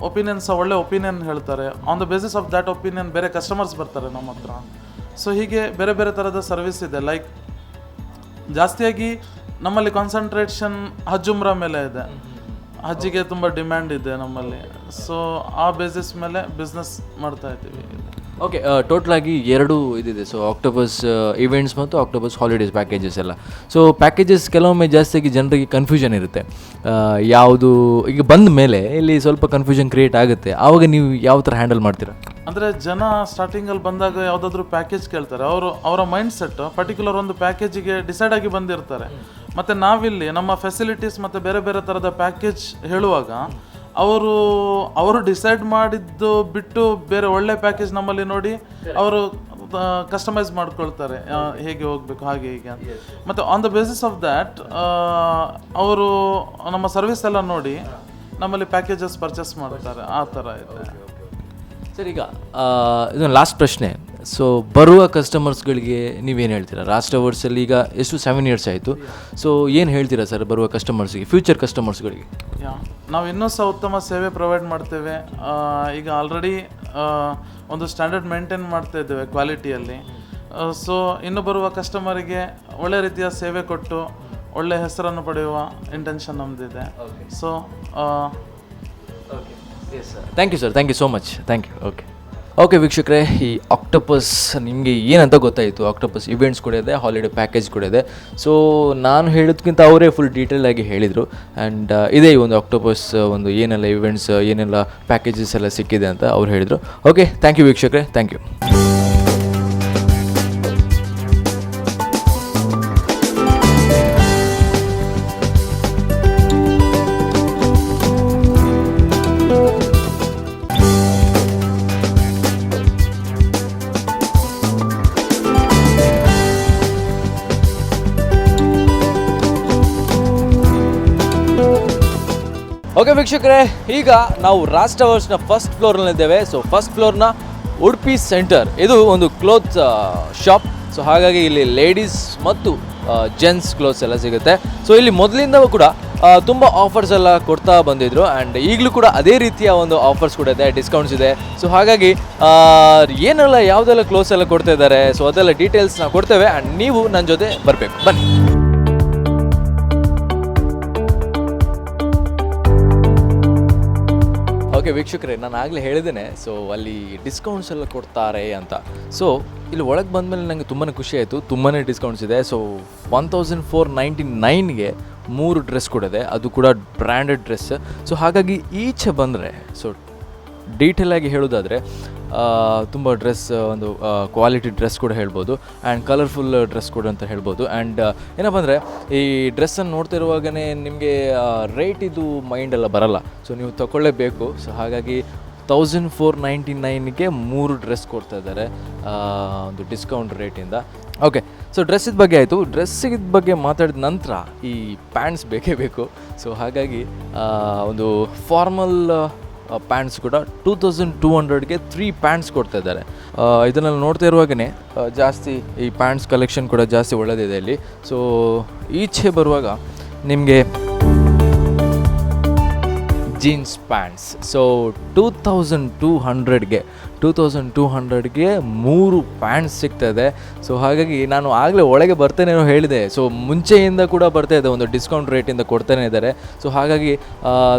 S10: ಒಪಿನಿಯನ್ಸ್ ಒಳ್ಳೆ ಒಪಿನಿಯನ್ ಹೇಳ್ತಾರೆ. On the basis of that opinion ಬೇರೆ ಕಸ್ಟಮರ್ಸ್ ಬರ್ತಾರೆ ನಮ್ಮ ಹತ್ರ. ಸೊ ಹೀಗೆ ಬೇರೆ ಬೇರೆ ಥರದ ಸರ್ವಿಸ್ ಇದೆ. ಲೈಕ್ ಜಾಸ್ತಿಯಾಗಿ ನಮ್ಮಲ್ಲಿ ಕಾನ್ಸಂಟ್ರೇಷನ್ ಹಜ್ ಉಮ್ರಾ ಮೇಲೆ ಇದೆ. ಹಜ್ಜಿಗೆ ತುಂಬ ಡಿಮ್ಯಾಂಡ್ ಇದೆ ನಮ್ಮಲ್ಲಿ. ಸೊ ಆ ಬೇಸಿಸ್ ಮೇಲೆ ಬಿಸ್ನೆಸ್ ಮಾಡ್ತಾ ಇದ್ದೀವಿ.
S1: ಓಕೆ, ಟೋಟಲಾಗಿ 2 ಇದಿದೆ. ಸೊ ಆಕ್ಟೋಪಸ್ ಇವೆಂಟ್ಸ್ ಮತ್ತು ಆಕ್ಟೋಪಸ್ ಹಾಲಿಡೇಸ್ ಪ್ಯಾಕೇಜಸ್ ಎಲ್ಲ. ಸೊ ಪ್ಯಾಕೇಜಸ್ ಕೆಲವೊಮ್ಮೆ ಜಾಸ್ತಿಯಾಗಿ ಜನರಿಗೆ ಕನ್ಫ್ಯೂಷನ್ ಇರುತ್ತೆ. ಯಾವುದು ಈಗ ಬಂದ ಮೇಲೆ ಇಲ್ಲಿ ಸ್ವಲ್ಪ ಕನ್ಫ್ಯೂಷನ್ ಕ್ರಿಯೇಟ್ ಆಗುತ್ತೆ. ಆವಾಗ ನೀವು ಯಾವ ಥರ ಹ್ಯಾಂಡಲ್ ಮಾಡ್ತೀರಾ?
S10: ಅಂದರೆ ಜನ ಸ್ಟಾರ್ಟಿಂಗಲ್ಲಿ ಬಂದಾಗ ಯಾವುದಾದ್ರೂ ಪ್ಯಾಕೇಜ್ ಕೇಳ್ತಾರೆ. ಅವರ ಮೈಂಡ್ ಸೆಟ್ ಪರ್ಟಿಕ್ಯುಲರ್ ಒಂದು ಪ್ಯಾಕೇಜಿಗೆ ಡಿಸೈಡ್ ಆಗಿ ಬಂದಿರ್ತಾರೆ. ಮತ್ತು ನಾವಿಲ್ಲಿ ನಮ್ಮ ಫೆಸಿಲಿಟೀಸ್ ಮತ್ತು ಬೇರೆ ಬೇರೆ ಥರದ ಪ್ಯಾಕೇಜ್ ಹೇಳುವಾಗ ಅವರು ಡಿಸೈಡ್ ಮಾಡಿದ್ದು ಬಿಟ್ಟು ಬೇರೆ ಒಳ್ಳೆ ಪ್ಯಾಕೇಜ್ ನಮ್ಮಲ್ಲಿ ನೋಡಿ ಅವರು ಕಸ್ಟಮೈಸ್ ಮಾಡ್ಕೊಳ್ತಾರೆ, ಹೇಗೆ ಹೋಗಬೇಕು ಹಾಗೆ ಹೀಗೆ ಅಂತ. ಮತ್ತು on the basis of that ಅವರು ನಮ್ಮ ಸರ್ವಿಸ್ ಎಲ್ಲ ನೋಡಿ ನಮ್ಮಲ್ಲಿ ಪ್ಯಾಕೇಜಸ್ ಪರ್ಚೇಸ್ ಮಾಡ್ತಾರೆ. ಆ ಥರ ಇದೆ
S1: ಸರ್. ಈಗ ಇದೊಂದು ಲಾಸ್ಟ್ ಪ್ರಶ್ನೆ. ಸೊ ಬರುವ ಕಸ್ಟಮರ್ಸ್ಗಳಿಗೆ ನೀವೇನು ಹೇಳ್ತೀರಾ? ರಾಷ್ಟ್ರ ಅವಾರ್ಡ್ಸಲ್ಲಿ ಈಗ ಎಷ್ಟು 7 ಇಯರ್ಸ್ ಆಯಿತು. ಸೊ ಏನು ಹೇಳ್ತೀರಾ ಸರ್ ಬರುವ ಕಸ್ಟಮರ್ಸ್ಗೆ, ಫ್ಯೂಚರ್ ಕಸ್ಟಮರ್ಸ್ಗಳಿಗೆ?
S10: ನಾವು ಇನ್ನೂ ಸಹ ಉತ್ತಮ ಸೇವೆ ಪ್ರೊವೈಡ್ ಮಾಡ್ತೇವೆ. ಈಗ ಆಲ್ರೆಡಿ ಒಂದು ಸ್ಟ್ಯಾಂಡರ್ಡ್ ಮೇಂಟೈನ್ ಮಾಡ್ತಾ ಇದ್ದೇವೆ ಕ್ವಾಲಿಟಿಯಲ್ಲಿ. ಸೊ ಇನ್ನು ಬರುವ ಕಸ್ಟಮರಿಗೆ ಒಳ್ಳೆ ರೀತಿಯ ಸೇವೆ ಕೊಟ್ಟು ಒಳ್ಳೆ ಹೆಸರನ್ನು ಪಡೆಯುವ ಇಂಟೆನ್ಷನ್ ನಮ್ಮದಿದೆ. So
S1: thank you sir, thank you so much, thank you. Okay ವೀಕ್ಷಕರೇ, ಈ ಆಕ್ಟೋಪಸ್ ನಿಮಗೆ ಏನಂತ ಗೊತ್ತಾಯಿತು. ಆಕ್ಟೋಪಸ್ ಇವೆಂಟ್ಸ್ ಕೂಡ ಇದೆ, ಹಾಲಿಡೇ ಪ್ಯಾಕೇಜ್ ಕೂಡ ಇದೆ. ಸೊ ನಾನು ಹೇಳೋದಕ್ಕಿಂತ ಅವರೇ ಫುಲ್ ಡೀಟೇಲ್ ಆಗಿ ಹೇಳಿದರು. ಆ್ಯಂಡ್ ಇದೇ ಈ ಒಂದು ಆಕ್ಟೋಪಸ್ ಒಂದು ಏನೆಲ್ಲ ಇವೆಂಟ್ಸ್, ಏನೆಲ್ಲ ಪ್ಯಾಕೇಜಸ್ ಎಲ್ಲ ಸಿಕ್ಕಿದೆ ಅಂತ ಅವ್ರು ಹೇಳಿದರು. ಓಕೆ, ಥ್ಯಾಂಕ್ ಯು ವೀಕ್ಷಕರೇ, ಥ್ಯಾಂಕ್ ಯು. ಓಕೆ ವೀಕ್ಷಕರೇ, ಈಗ ನಾವು ರಾಷ್ಟ್ರ ಅವಾರ್ಡ್ಸ್ನ ಫಸ್ಟ್ ಫ್ಲೋರ್ನಲ್ಲಿದ್ದೇವೆ. ಸೊ ಫಸ್ಟ್ ಫ್ಲೋರ್ನ ಉಡುಪಿ ಸೆಂಟರ್, ಇದು ಒಂದು ಕ್ಲೋತ್ ಶಾಪ್. ಸೊ ಹಾಗಾಗಿ ಇಲ್ಲಿ ಲೇಡೀಸ್ ಮತ್ತು ಜೆಂಟ್ಸ್ ಕ್ಲೋತ್ಸ್ ಎಲ್ಲ ಸಿಗುತ್ತೆ. ಸೊ ಇಲ್ಲಿ ಮೊದಲಿಂದ ಕೂಡ ತುಂಬ ಆಫರ್ಸ್ ಎಲ್ಲ ಕೊಡ್ತಾ ಬಂದಿದ್ರು. ಆ್ಯಂಡ್ ಈಗಲೂ ಕೂಡ ಅದೇ ರೀತಿಯ ಒಂದು ಆಫರ್ಸ್ ಕೂಡ ಇದೆ, ಡಿಸ್ಕೌಂಟ್ಸ್ ಇದೆ. ಸೊ ಹಾಗಾಗಿ ಏನೆಲ್ಲ ಯಾವುದೆಲ್ಲ ಕ್ಲೋತ್ಸ್ ಎಲ್ಲ ಕೊಡ್ತಾ ಇದ್ದಾರೆ, ಸೊ ಅದೆಲ್ಲ ಡೀಟೇಲ್ಸ್ ನಾವು ಕೊಡ್ತೇವೆ. ಆ್ಯಂಡ್ ನೀವು ನನ್ನ ಜೊತೆ ಬರಬೇಕು, ಬನ್ನಿ. ಓಕೆ ವೀಕ್ಷಕರೇ, ನಾನು ಆಗಲೇ ಹೇಳಿದ್ದೇನೆ, ಸೊ ಅಲ್ಲಿ ಡಿಸ್ಕೌಂಟ್ಸ್ ಎಲ್ಲ ಕೊಡ್ತಾರೆ ಅಂತ. ಸೊ ಇಲ್ಲಿ ಒಳಗೆ ಬಂದಮೇಲೆ ನನಗೆ ತುಂಬಾ ಖುಷಿ ಆಯಿತು. ತುಂಬಾ ಡಿಸ್ಕೌಂಟ್ಸ್ ಇದೆ. ಸೊ 1499ಗೆ 3 ಡ್ರೆಸ್ ಕೂಡ ಇದೆ, ಅದು ಕೂಡ ಬ್ರ್ಯಾಂಡೆಡ್ ಡ್ರೆಸ್. ಸೊ ಹಾಗಾಗಿ ಈಚೆ ಬಂದರೆ, ಸೊ ಡೀಟೇಲಾಗಿ ಹೇಳೋದಾದರೆ ತುಂಬ ಡ್ರೆಸ್, ಒಂದು ಕ್ವಾಲಿಟಿ ಡ್ರೆಸ್ ಕೂಡ ಹೇಳ್ಬೋದು. ಆ್ಯಂಡ್ ಕಲರ್ಫುಲ್ ಡ್ರೆಸ್ ಕೂಡ ಅಂತ ಹೇಳ್ಬೋದು. ಆ್ಯಂಡ್ ಏನಪ್ಪ ಅಂದರೆ ಈ ಡ್ರೆಸ್ಸನ್ನು ನೋಡ್ತಿರುವಾಗಲೇ ನಿಮಗೆ ರೇಟ್ ಇದು ಮೈಂಡೆಲ್ಲ ಬರಲ್ಲ. ಸೊ ನೀವು ತಗೊಳ್ಳೇಬೇಕು. ಸೊ ಹಾಗಾಗಿ 1499ಗೆ 3 ಡ್ರೆಸ್ ಕೊಡ್ತಾ ಇದ್ದಾರೆ ಒಂದು ಡಿಸ್ಕೌಂಟ್ ರೇಟಿಂದ. ಓಕೆ, ಸೊ ಡ್ರೆಸ್ಸಿದ ಬಗ್ಗೆ ಆಯಿತು. ಡ್ರೆಸ್ಸಿದ ಬಗ್ಗೆ ಮಾತಾಡಿದ ನಂತರ ಈ ಪ್ಯಾಂಟ್ಸ್ ಬೇಕೇ ಬೇಕು. ಸೊ ಹಾಗಾಗಿ ಒಂದು ಫಾರ್ಮಲ್ ಪ್ಯಾಂಟ್ಸ್ ಕೂಡ 2200ಗೆ 3 ಪ್ಯಾಂಟ್ಸ್ ಕೊಡ್ತಾ ಇದ್ದಾರೆ. ಇದನ್ನೆಲ್ಲ ನೋಡ್ತಾ ಇರುವಾಗಲೇ ಜಾಸ್ತಿ ಈ ಪ್ಯಾಂಟ್ಸ್ ಕಲೆಕ್ಷನ್ ಕೂಡ ಜಾಸ್ತಿ ಒಳ್ಳೆಯದಿದೆ ಇಲ್ಲಿ. ಸೊ ಈಚೆ ಬರುವಾಗ ನಿಮಗೆ ಜೀನ್ಸ್ ಪ್ಯಾಂಟ್ಸ್, ಸೊ 2200ಗೆ 3 ಪ್ಯಾಂಟ್ಸ್ ಸಿಗ್ತಾಯಿದೆ. ಸೊ ಹಾಗಾಗಿ ನಾನು ಆಗಲೇ ಒಳಗೆ ಬರ್ತೇನೇನೋ ಹೇಳಿದೆ. ಸೊ ಮುಂಚೆಯಿಂದ ಕೂಡ ಬರ್ತಾ ಇದೆ, ಒಂದು ಡಿಸ್ಕೌಂಟ್ ರೇಟಿಂದ ಕೊಡ್ತಾನೆ ಇದ್ದಾರೆ. ಸೊ ಹಾಗಾಗಿ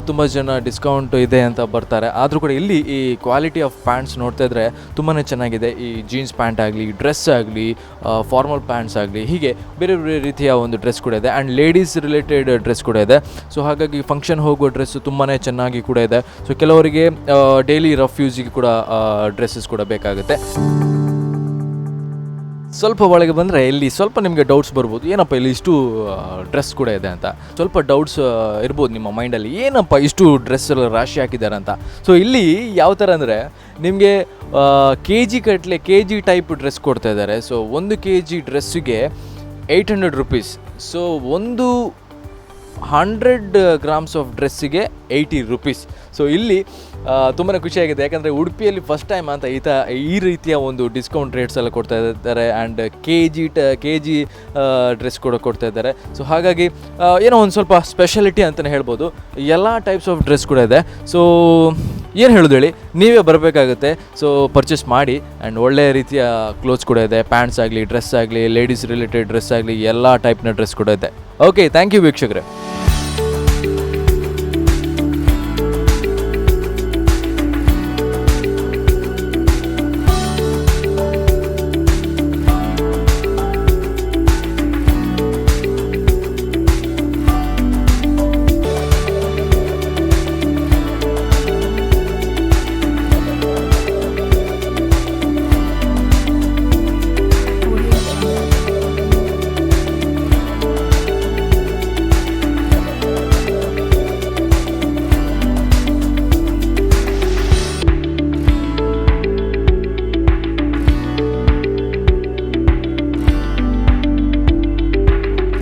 S1: ತುಂಬ ಜನ ಡಿಸ್ಕೌಂಟ್ ಇದೆ ಅಂತ ಬರ್ತಾರೆ. ಆದರೂ ಕೂಡ ಇಲ್ಲಿ ಈ ಕ್ವಾಲಿಟಿ ಆಫ್ ಪ್ಯಾಂಟ್ಸ್ ನೋಡ್ತಾ ಇದ್ದರೆ ತುಂಬಾ ಚೆನ್ನಾಗಿದೆ. ಈ ಜೀನ್ಸ್ ಪ್ಯಾಂಟ್ ಆಗಲಿ, ಡ್ರೆಸ್ ಆಗಲಿ, ಫಾರ್ಮಲ್ ಪ್ಯಾಂಟ್ಸ್ ಆಗಲಿ, ಹೀಗೆ ಬೇರೆ ಬೇರೆ ರೀತಿಯ ಒಂದು ಡ್ರೆಸ್ ಕೂಡ ಇದೆ. ಆ್ಯಂಡ್ ಲೇಡೀಸ್ ರಿಲೇಟೆಡ್ ಡ್ರೆಸ್ ಕೂಡ ಇದೆ. ಸೊ ಹಾಗಾಗಿ ಫಂಕ್ಷನ್ ಹೋಗುವ ಡ್ರೆಸ್ಸು ತುಂಬಾ ಚೆನ್ನಾಗಿ ಕೂಡ ಇದೆ. ಸೊ ಕೆಲವರಿಗೆ ಡೈಲಿ ರಫ್ ಯೂಸಿಗೆ ಕೂಡ ಡ್ರೆಸ್ಸಸ್ ಕೂಡ ಬೇಕಾಗುತ್ತೆ. ಸ್ವಲ್ಪ ಒಳಗೆ ಬಂದರೆ ಇಲ್ಲಿ ಸ್ವಲ್ಪ ನಿಮಗೆ ಡೌಟ್ಸ್ ಬರ್ಬೋದು, ಏನಪ್ಪ ಇಲ್ಲಿ ಇಷ್ಟು ಡ್ರೆಸ್ ಕೂಡ ಇದೆ ಅಂತ. ಸ್ವಲ್ಪ ಡೌಟ್ಸ್ ಇರ್ಬೋದು ನಿಮ್ಮ ಮೈಂಡಲ್ಲಿ, ಏನಪ್ಪ ಇಷ್ಟು ಡ್ರೆಸ್ ಎಲ್ಲ ರಾಶಿ ಹಾಕಿದ್ದಾರೆ ಅಂತ. ಸೊ ಇಲ್ಲಿ ಯಾವ ಥರ ಅಂದರೆ ನಿಮಗೆ KG ಕಟ್ಲೆ KG ಟೈಪ್ ಡ್ರೆಸ್ ಕೊಡ್ತಾ ಇದ್ದಾರೆ. ಸೊ 1 kg ಡ್ರೆಸ್ಸಿಗೆ 800 ರುಪೀಸ್. ಸೊ 100 ಗ್ರಾಮ್ಸ್ ಆಫ್ ಡ್ರೆಸ್ಸಿಗೆ 80 ರುಪೀಸ್. ಸೊ ಇಲ್ಲಿ ತುಂಬಾ ಖುಷಿಯಾಗಿದೆ, ಯಾಕಂದರೆ ಉಡುಪಿಯಲ್ಲಿ ಫಸ್ಟ್ ಟೈಮ್ ಅಂತ ಈ ರೀತಿಯ ಒಂದು ಡಿಸ್ಕೌಂಟ್ ರೇಟ್ಸ್ ಎಲ್ಲ ಕೊಡ್ತಾ ಇದ್ದಾರೆ. ಆ್ಯಂಡ್ KG ಡ್ರೆಸ್ ಕೂಡ ಕೊಡ್ತಾ ಇದ್ದಾರೆ. ಸೊ ಹಾಗಾಗಿ ಏನೋ ಒಂದು ಸ್ವಲ್ಪ ಸ್ಪೆಷಾಲಿಟಿ ಅಂತಲೇ ಹೇಳ್ಬೋದು. ಎಲ್ಲ ಟೈಪ್ಸ್ ಆಫ್ ಡ್ರೆಸ್ ಕೂಡ ಇದೆ. ಸೊ ಏನು ಹೇಳೋದು ಹೇಳಿ, ನೀವೇ ಬರಬೇಕಾಗುತ್ತೆ. ಸೊ ಪರ್ಚೇಸ್ ಮಾಡಿ. ಆ್ಯಂಡ್ ಒಳ್ಳೆಯ ರೀತಿಯ ಕ್ಲೋತ್ಸ್ ಕೂಡ ಇದೆ, ಪ್ಯಾಂಟ್ಸ್ ಆಗಲಿ, ಡ್ರೆಸ್ ಆಗಲಿ, ಲೇಡೀಸ್ ರಿಲೇಟೆಡ್ ಡ್ರೆಸ್ ಆಗಲಿ, ಎಲ್ಲ ಟೈಪ್ನ ಡ್ರೆಸ್ ಕೂಡ ಇದೆ. ಓಕೆ, ಥ್ಯಾಂಕ್ ಯು ವೀಕ್ಷಕರೇ.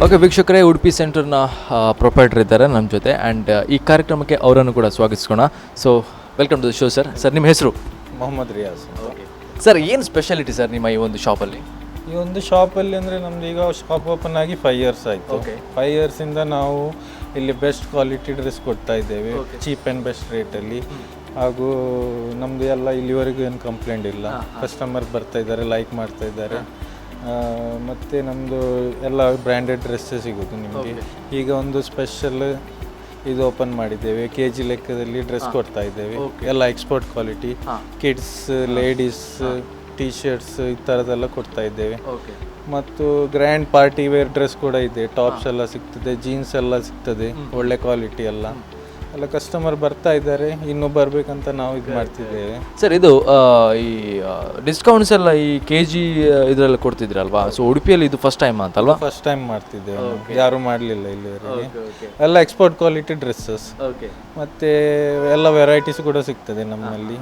S1: ಓಕೆ ವೀಕ್ಷಕರೇ, ಉಡುಪಿ ಸೆಂಟರ್ನ ಪ್ರೊಪೈಟರ್ ಇದ್ದಾರೆ ನಮ್ಮ ಜೊತೆ. ಆ್ಯಂಡ್ ಈ ಕಾರ್ಯಕ್ರಮಕ್ಕೆ ಅವರನ್ನು ಕೂಡ ಸ್ವಾಗತಿಸೋಣ. So welcome to the show sir. Sir ನಿಮ್ಮ ಹೆಸರು?
S11: ಮೊಹಮ್ಮದ್ ರಿಯಾಜ್.
S1: ಓಕೆ ಸರ್ ಏನು ಸ್ಪೆಷಾಲಿಟಿ ಸರ್ ನಿಮ್ಮ ಈ ಒಂದು ಶಾಪಲ್ಲಿ?
S11: ಈ ಒಂದು ಶಾಪಲ್ಲಿ ಅಂದರೆ ನಮ್ದು ಈಗ ಶಾಪ್ ಓಪನ್ ಆಗಿ 5 ಇಯರ್ಸ್ ಆಯಿತು. 5 ಇಯರ್ಸಿಂದ ನಾವು ಇಲ್ಲಿ ಬೆಸ್ಟ್ ಕ್ವಾಲಿಟಿ ಡ್ರೆಸ್ ಕೊಡ್ತಾ ಇದ್ದೇವೆ, ಚೀಪ್ ಆ್ಯಂಡ್ ಬೆಸ್ಟ್ ರೇಟಲ್ಲಿ. ಹಾಗೂ ನಮ್ಮದು ಎಲ್ಲ ಇಲ್ಲಿವರೆಗೂ ಏನು ಕಂಪ್ಲೇಂಟ್ ಇಲ್ಲ. ಕಸ್ಟಮರ್ ಬರ್ತಾ ಇದ್ದಾರೆ, ಲೈಕ್ ಮಾಡ್ತಾ ಇದ್ದಾರೆ. ಮತ್ತು ನಮ್ಮದು ಎಲ್ಲ ಬ್ರ್ಯಾಂಡೆಡ್ ಡ್ರೆಸ್ಸೇ ಸಿಗೋದು ನಿಮಗೆ. ಈಗ ಒಂದು ಸ್ಪೆಷಲ್ ಇದು ಓಪನ್ ಮಾಡಿದ್ದೇವೆ, KG ಲೆಕ್ಕದಲ್ಲಿ ಡ್ರೆಸ್ ಕೊಡ್ತಾ ಇದ್ದೇವೆ, ಎಲ್ಲ export quality, kids, ladies, T shirts ಈ ಥರದ್ದೆಲ್ಲ ಕೊಡ್ತಾ ಇದ್ದೇವೆ. ಮತ್ತು ಗ್ರ್ಯಾಂಡ್ ಪಾರ್ಟಿ ವೇರ್ ಡ್ರೆಸ್ ಕೂಡ ಇದೆ, ಟಾಪ್ಸ್ ಎಲ್ಲ ಸಿಗ್ತದೆ, ಜೀನ್ಸ್ ಎಲ್ಲ ಸಿಗ್ತದೆ, ಒಳ್ಳೆ ಕ್ವಾಲಿಟಿ ಎಲ್ಲ ಕಸ್ಟಮರ್ ಬರ್ತಾ ಇದ್ದಾರೆ, ಇನ್ನೂ ಬರಬೇಕಂತ ನಾವು ಇದು ಮಾಡ್ತಿದ್ದೇವೆ.
S1: ಸರ್ ಇದು ಈ ಡಿಸ್ಕೌಂಟ್ಸ್ ಎಲ್ಲ ಈ KG ಇದರಲ್ಲಿ ಕೊಡ್ತಿದ್ರಲ್ವಾ? ಸೊ ಉಡುಪಿಯಲ್ಲಿ ಇದು ಫಸ್ಟ್ ಟೈಮ್ ಅಂತಲ್ವಾ?
S11: ಫಸ್ಟ್ ಟೈಮ್ ಮಾಡ್ತಿದ್ದೇವೆ, ಯಾರೂ ಮಾಡಲಿಲ್ಲ ಇಲ್ಲಿವರೆಗೆ. ಎಲ್ಲ ಎಕ್ಸ್ಪೋರ್ಟ್ ಕ್ವಾಲಿಟಿ ಡ್ರೆಸ್ಸಸ್, ಮತ್ತು ಎಲ್ಲ ವೆರೈಟೀಸ್ ಕೂಡ ಸಿಗ್ತದೆ ನಮ್ಮಲ್ಲಿ,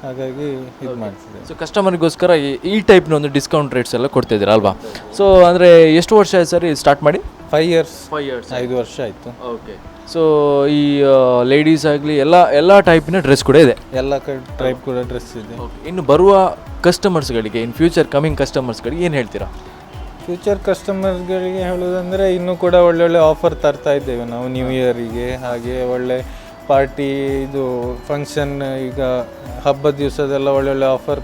S11: ಹಾಗಾಗಿ ಇದು ಮಾಡ್ತಿದ್ದೇವೆ.
S1: ಸೊ ಕಸ್ಟಮರ್ಗೋಸ್ಕರ ಈ ಟೈಪ್ನ ಒಂದು ಡಿಸ್ಕೌಂಟ್ ರೇಟ್ಸ್ ಎಲ್ಲ ಕೊಡ್ತಿದ್ದೀರ ಅಲ್ವಾ? ಸೊ ಅಂದರೆ ಎಷ್ಟು ವರ್ಷ ಆಯ್ತು ಸರ್ ಸ್ಟಾರ್ಟ್ ಮಾಡಿ?
S11: 5 ಇಯರ್ಸ್. 5 ವರ್ಷ ಆಯಿತು.
S1: ಓಕೆ. ಸೊ ಈ ಲೇಡೀಸ್ ಆಗಲಿ ಎಲ್ಲ ಟೈಪಿನ ಡ್ರೆಸ್ ಕೂಡ ಇದೆ,
S11: ಎಲ್ಲ ಟೈಪ್ ಕೂಡ ಡ್ರೆಸ್ ಇದೆ.
S1: ಇನ್ನು ಬರುವ ಕಸ್ಟಮರ್ಸ್ಗಳಿಗೆ, ಇನ್ ಫ್ಯೂಚರ್ ಕಮಿಂಗ್ ಕಸ್ಟಮರ್ಸ್ಗಳಿಗೆ ಏನು ಹೇಳ್ತೀರಾ?
S11: ಫ್ಯೂಚರ್ ಕಸ್ಟಮರ್ಗಳಿಗೆ ಹೇಳೋದಂದರೆ ಇನ್ನೂ ಕೂಡ ಒಳ್ಳೊಳ್ಳೆ ಆಫರ್ ತರ್ತಾ ಇದ್ದೇವೆ ನಾವು ನ್ಯೂ ಇಯರಿಗೆ. ಹಾಗೆ ಒಳ್ಳೆ ಪಾರ್ಟಿ ಇದು ಫಂಕ್ಷನ್, ಈಗ ಹಬ್ಬದ ದಿವಸದೆಲ್ಲ ಒಳ್ಳೊಳ್ಳೆ ಆಫರ್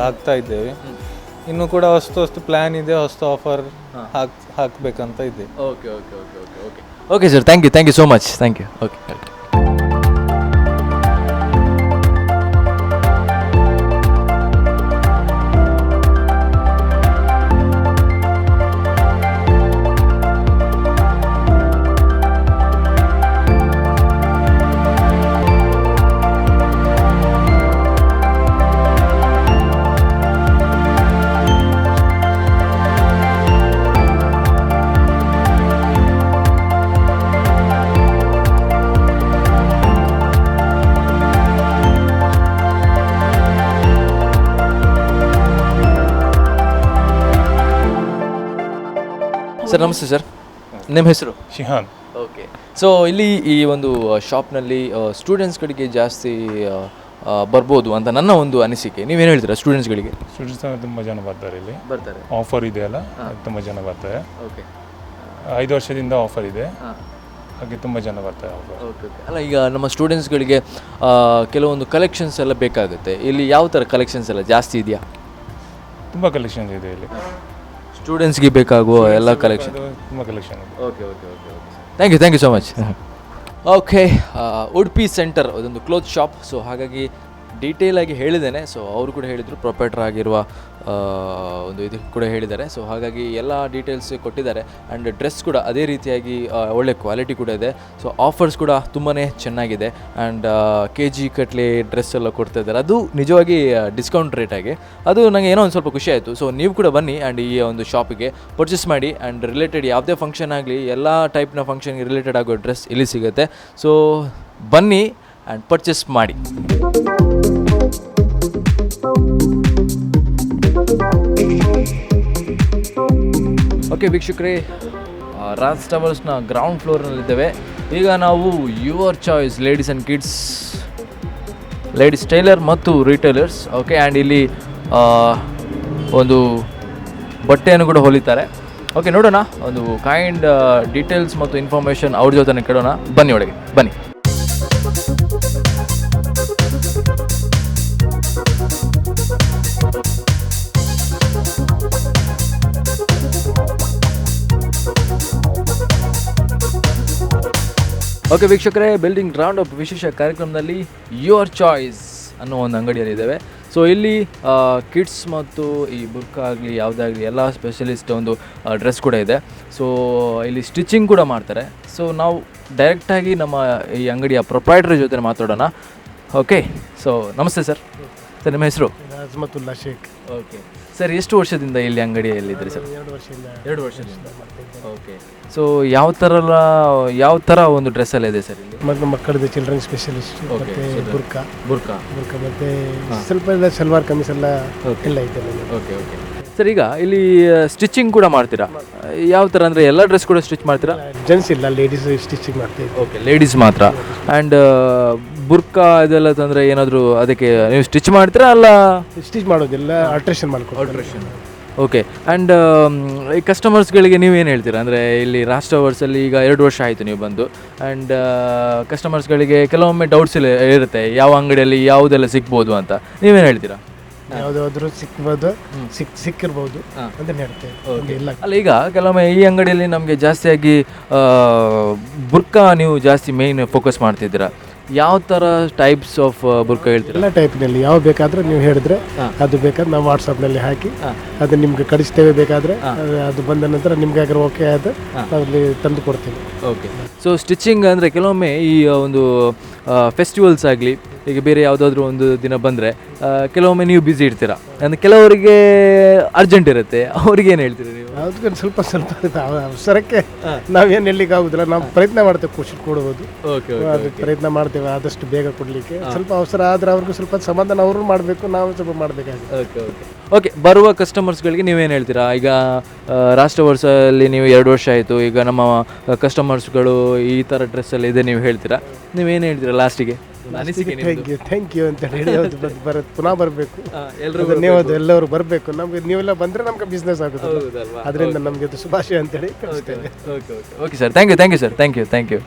S11: ಹಾಕ್ತಾ ಇದ್ದೇವೆ. ಇನ್ನೂ ಕೂಡ ಹೊಸ್ತು ಪ್ಲ್ಯಾನ್ ಇದೆ, ಹೊಸ್ತು ಆಫರ್ ಹಾಕಬೇಕಂತ ಇದೆ.
S1: Okay sir, thank you so much. Thank you. Okay. Sir ನಮಸ್ತೆ ಸರ್, ನಿಮ್ಮ ಹೆಸರು?
S12: ಶಿಹಾನ್.
S1: ಓಕೆ. ಸೊ ಇಲ್ಲಿ ಈ ಒಂದು ಶಾಪ್ನಲ್ಲಿ ಸ್ಟೂಡೆಂಟ್ಸ್ಗಳಿಗೆ ಜಾಸ್ತಿ ಬರ್ಬೋದು ಅಂತ ನನ್ನ ಒಂದು ಅನಿಸಿಕೆ. ನೀವೇನು ಹೇಳ್ತೀರಾ ಸ್ಟೂಡೆಂಟ್ಸ್ಗಳಿಗೆ?
S12: ಸ್ಟೂಡೆಂಟ್ಸ್ ತುಂಬ ಜನ ಬರ್ತಾರೆ, ಇಲ್ಲಿ
S1: ಬರ್ತಾರೆ,
S12: ಆಫರ್ ಇದೆ ಅಲ್ಲ, ತುಂಬ ಜನ ಬರ್ತಾರೆ.
S1: ಓಕೆ.
S12: 5 ವರ್ಷದಿಂದ ಆಫರ್ ಇದೆ, ಹಾಗೆ ತುಂಬ ಜನ ಬರ್ತಾರೆ ಆಫರ್.
S1: ಓಕೆ. ಅಲ್ಲ, ಈಗ ನಮ್ಮ ಸ್ಟೂಡೆಂಟ್ಸ್ಗಳಿಗೆ ಕೆಲವೊಂದು ಕಲೆಕ್ಷನ್ಸ್ ಎಲ್ಲ ಬೇಕಾಗುತ್ತೆ. ಇಲ್ಲಿ ಯಾವ ಥರ ಕಲೆಕ್ಷನ್ಸ್ ಎಲ್ಲ ಜಾಸ್ತಿ ಇದೆಯಾ?
S12: ತುಂಬ ಕಲೆಕ್ಷನ್ಸ್ ಇದೆ ಇಲ್ಲಿ,
S1: ಸ್ಟೂಡೆಂಟ್ಸ್ಗೆ ಬೇಕಾಗುವ ಎಲ್ಲ ಕಲೆಕ್ಷನ್,
S12: ತುಂಬ ಕಲೆಕ್ಷನ್ ಇದೆ.
S1: Okay. Thank you so much. Okay. Udupi centre ಅದೊಂದು ಕ್ಲೋತ್ ಶಾಪ್. ಸೊ ಹಾಗಾಗಿ ಡೀಟೇಲಾಗಿ ಹೇಳಿದ್ದೇನೆ. ಸೊ ಅವರು ಕೂಡ ಹೇಳಿದರು, ಪ್ರೊಪರೇಟರ್ ಆಗಿರುವ ಒಂದು ಇದು ಕೂಡ ಹೇಳಿದ್ದಾರೆ. ಸೊ ಹಾಗಾಗಿ ಎಲ್ಲ ಡೀಟೇಲ್ಸ್ ಕೊಟ್ಟಿದ್ದಾರೆ. ಆ್ಯಂಡ್ ಡ್ರೆಸ್ ಕೂಡ ಅದೇ ರೀತಿಯಾಗಿ ಒಳ್ಳೆ ಕ್ವಾಲಿಟಿ ಕೂಡ ಇದೆ. ಸೊ ಆಫರ್ಸ್ ಕೂಡ ತುಂಬಾ ಚೆನ್ನಾಗಿದೆ. ಆ್ಯಂಡ್ KG ಕಟ್ಲೆ ಡ್ರೆಸ್ ಎಲ್ಲ ಕೊಡ್ತಾ ಇದ್ದಾರೆ, ಅದು ನಿಜವಾಗಿ ಡಿಸ್ಕೌಂಟ್ ರೇಟಾಗಿ. ಅದು ನನಗೆ ಏನೋ ಒಂದು ಸ್ವಲ್ಪ ಖುಷಿ ಆಯಿತು. ಸೊ ನೀವು ಕೂಡ ಬನ್ನಿ ಆ್ಯಂಡ್ ಈ ಒಂದು ಶಾಪಿಗೆ ಪರ್ಚೇಸ್ ಮಾಡಿ. ಆ್ಯಂಡ್ ರಿಲೇಟೆಡ್ ಯಾವುದೇ ಫಂಕ್ಷನ್ ಆಗಲಿ, ಎಲ್ಲ ಟೈಪ್ನ ಫಂಕ್ಷನ್ಗೆ ರಿಲೇಟೆಡ್ ಆಗೋ ಡ್ರೆಸ್ ಇಲ್ಲಿ ಸಿಗುತ್ತೆ. ಸೊ ಬನ್ನಿ ಆ್ಯಂಡ್ ಪರ್ಚೇಸ್ ಮಾಡಿ. ಓಕೆ ವೀಕ್ಷಕರೇ, ರಾಜ್ ಟವರ್ಸ್ನ ಗ್ರೌಂಡ್ ಫ್ಲೋರ್ನಲ್ಲಿದ್ದೇವೆ. ಈಗ ನಾವು your choice ladies and kids, ladies tailor ಮತ್ತು ರಿಟೇಲರ್ಸ್. ಓಕೆ. ಆ್ಯಂಡ್ ಇಲ್ಲಿ ಒಂದು ಬಟ್ಟೆಯನ್ನು ಕೂಡ ಹೊಲಿತಾರೆ. ಓಕೆ, ನೋಡೋಣ ಒಂದು ಕೈಂಡ್ ಡೀಟೇಲ್ಸ್ ಮತ್ತು ಇನ್ಫಾರ್ಮೇಷನ್ ಅವ್ರ ಜೊತೆ ಕೇಳೋಣ. ಬನ್ನಿ ಒಳಗೆ ಬನ್ನಿ. ಓಕೆ ವೀಕ್ಷಕರೇ, ಬಿಲ್ಡಿಂಗ್ ರೌಂಡ್ ಅಪ್ ವಿಶೇಷ ಕಾರ್ಯಕ್ರಮದಲ್ಲಿ ಯುವರ್ ಚಾಯ್ಸ್ ಅನ್ನೋ ಒಂದು ಅಂಗಡಿಯಲ್ಲಿದ್ದೇವೆ. ಸೊ ಇಲ್ಲಿ ಕಿಡ್ಸ್ ಮತ್ತು ಈ ಬುರ್ಕಾ ಆಗಲಿ ಯಾವುದಾಗಲಿ ಎಲ್ಲ ಸ್ಪೆಷಲಿಸ್ಟ್ ಒಂದು ಡ್ರೆಸ್ ಕೂಡ ಇದೆ. ಸೊ ಇಲ್ಲಿ ಸ್ಟಿಚಿಂಗ್ ಕೂಡ ಮಾಡ್ತಾರೆ. ಸೊ ನಾವು ಡೈರೆಕ್ಟಾಗಿ ನಮ್ಮ ಈ ಅಂಗಡಿಯ ಪ್ರೊಪ್ರೈಟರ್ ಜೊತೆ ಮಾತಾಡೋಣ. ಓಕೆ. ಸೊ ನಮಸ್ತೆ ಸರ್. ಸರ್ ನಿಮ್ಮ ಹೆಸರು?
S13: ಅಜ್ಮತುಲ್ಲಾ ಶೇಖ್.
S1: ಓಕೆ ಸರ್, ಎಷ್ಟು ವರ್ಷದಿಂದ ಇಲ್ಲಿ ಅಂಗಡಿಯಲ್ಲಿದ್ದೀರಿ ಸರ್?
S13: 2 ವರ್ಷದಿಂದ.
S1: ಓಕೆ. ಸೊ ಯಾವ ಥರ ಒಂದು ಡ್ರೆಸ್ ಎಲ್ಲ ಇದೆ ಸರ್ ಇಲ್ಲಿ?
S13: ಮತ್ತು ಮಕ್ಕಳದ್ದು ಚಿಲ್ಡ್ರನ್ ಸ್ಪೆಷಲಿಸ್ಟ್, ಮತ್ತು ಬುರ್ಕಾ ಮತ್ತು
S1: ಹಾಂ.
S13: ಸ್ವಲ್ಪ ಎಲ್ಲ ಸಲ್ವಾರ್ ಕಮೀಸ್ ಎಲ್ಲ ಎಲ್ಲ ಇದೆ.
S1: ಓಕೆ. ಸರ್ ಈಗ ಇಲ್ಲಿ ಸ್ಟಿಚಿಂಗ್ ಕೂಡ ಮಾಡ್ತೀರಾ? ಯಾವ ಥರ ಅಂದರೆ ಎಲ್ಲ ಡ್ರೆಸ್ ಕೂಡ ಸ್ಟಿಚ್ ಮಾಡ್ತೀರಾ?
S13: ಜೆಂಟ್ಸ್ ಇಲ್ಲ, ಲೇಡೀಸ್ ಸ್ಟಿಚಿಂಗ್ ಮಾಡ್ತೀವಿ.
S1: ಓಕೆ, ಲೇಡೀಸ್ ಮಾತ್ರ. ಆ್ಯಂಡ್ ಬುರ್ಕಾ ಇದೆಲ್ಲ ತಂದರೆ ಏನಾದರೂ ಅದಕ್ಕೆ ನೀವು ಸ್ಟಿಚ್ ಮಾಡ್ತೀರಾ ಅಲ್ಲ?
S13: ಸ್ಟಿಚ್ ಮಾಡೋದಿಲ್ಲ, ಆಲ್ಟ್ರೇಷನ್ ಮಾಡ್ಕೊಡ್ತೀವಿ.
S1: ಓಕೆ. ಆ್ಯಂಡ್ ಈ ಕಸ್ಟಮರ್ಸ್ಗಳಿಗೆ ನೀವೇನು ಹೇಳ್ತೀರಾ? ಅಂದರೆ ಇಲ್ಲಿ ರಾಷ್ಟ್ರ ಅವರ್ಸಲ್ಲಿ ಈಗ 2 ವರ್ಷ ಆಯಿತು ನೀವು ಬಂದು, ಆ್ಯಂಡ್ ಕಸ್ಟಮರ್ಸ್ಗಳಿಗೆ ಕೆಲವೊಮ್ಮೆ ಡೌಟ್ಸ್ ಇರುತ್ತೆ, ಯಾವ ಅಂಗಡಿಯಲ್ಲಿ ಯಾವುದೆಲ್ಲ ಸಿಗ್ಬೋದು ಅಂತ. ನೀವೇನು ಹೇಳ್ತೀರಾ?
S13: ಯಾವುದಾದ್ರೂ ಸಿಕ್ಬೋದು, ಸಿಕ್ಕಿರ್ಬೋದು ಅಂತ ಹೇಳ್ತೇವೆ. ಇಲ್ಲ
S1: ಅಲ್ಲ, ಈಗ ಕೆಲವೊಮ್ಮೆ ಈ ಅಂಗಡಿಯಲ್ಲಿ ನಮಗೆ ಜಾಸ್ತಿಯಾಗಿ ಬುರ್ಕಾ ನೀವು ಜಾಸ್ತಿ ಮೇಯ್ನ್ ಫೋಕಸ್ ಮಾಡ್ತಿದ್ದೀರಾ. ಯಾವ ಥರ ಟೈಪ್ಸ್ ಆಫ್ ಬುರ್ಕಾ ಹೇಳ್ತೀರಾ?
S13: ಎಲ್ಲ ಟೈಪ್ನಲ್ಲಿ ಯಾವ ಬೇಕಾದರೂ ನೀವು ಹೇಳಿದ್ರೆ ಅದು ಬೇಕಾದ್ರೆ ನಾವು ವಾಟ್ಸಪ್ನಲ್ಲಿ ಹಾಕಿ ಅದು ನಿಮ್ಗೆ ಕಳಿಸ್ತೇವೆ. ಬೇಕಾದರೆ ಅದು ಬಂದ ನಂತರ ನಿಮ್ಗೆ ಅದ್ರ ಓಕೆ ಅದು ಅಲ್ಲಿ ತಂದು ಕೊಡ್ತೀವಿ.
S1: ಓಕೆ. ಸೊ ಸ್ಟಿಚಿಂಗ್ ಅಂದರೆ ಕೆಲವೊಮ್ಮೆ ಈ ಒಂದು ಫೆಸ್ಟಿವಲ್ಸ್ ಆಗಲಿ, ಈಗ ಬೇರೆ ಯಾವುದಾದ್ರೂ ಒಂದು ದಿನ ಬಂದರೆ ಕೆಲವೊಮ್ಮೆ ನೀವು ಬ್ಯುಸಿ ಇರ್ತೀರಾ, ಅಂದರೆ ಕೆಲವರಿಗೆ ಅರ್ಜೆಂಟ್ ಇರುತ್ತೆ, ಅವ್ರಿಗೆ ಏನು ಹೇಳ್ತೀರಿ ನೀವು?
S13: ಅದಕ್ಕೆ ಸ್ವಲ್ಪ ಅವಸರಕ್ಕೆ ನಾವೇನು ಹೇಳಲಿಕ್ಕೆ ಆಗೋದಿಲ್ಲ. ನಾವು ಪ್ರಯತ್ನ ಮಾಡ್ತೇವೆ, ಖುಷಿ ಕೊಡ್ಬೋದು. ಅದಕ್ಕೆ ಪ್ರಯತ್ನ ಮಾಡ್ತೇವೆ ಆದಷ್ಟು ಬೇಗ ಕೊಡಲಿಕ್ಕೆ. ಸ್ವಲ್ಪ ಅವಸರ ಆದರೆ ಅವ್ರಿಗೂ ಸ್ವಲ್ಪ ಸಮಾಧಾನ ಅವರು ಮಾಡಬೇಕು, ನಾವು ಸ್ವಲ್ಪ ಮಾಡಬೇಕಾಗುತ್ತೆ.
S1: ಓಕೆ. ಬರುವ ಕಸ್ಟಮರ್ಸ್ಗಳಿಗೆ ನೀವೇನು ಹೇಳ್ತೀರಾ? ಈಗ ರಾಷ್ಟ್ರ ವರ್ಷದಲ್ಲಿ ನೀವು 2 ವರ್ಷ ಆಯಿತು, ಈಗ ನಮ್ಮ ಕಸ್ಟಮರ್ಸ್ಗಳು ಈ ಥರ ಡ್ರೆಸ್ಸಲ್ಲಿ ಇದೆ ನೀವು ಹೇಳ್ತೀರಾ, ನೀವೇನು ಹೇಳ್ತೀರಾ ಲಾಸ್ಟಿಗೆ?
S13: ಥ್ಯಾಂಕ್ ಯು ಅಂತ ಹೇಳಿ ಪುನಃ ಬರಬೇಕು, ಧನ್ಯವಾದ. ಎಲ್ಲರೂ ಬರಬೇಕು, ನಮಗೆ ನೀವೆಲ್ಲ ಬಂದರೆ ನಮ್ಗೆ ಬಿಸ್ನೆಸ್ ಆಗುತ್ತೆ, ಅದರಿಂದ ನಮಗೆ ಅದು ಶುಭಾಶಯ ಅಂತೇಳಿ ಕಳಿಸ್ತೇವೆ.
S1: Okay sir, thank you sir, thank you.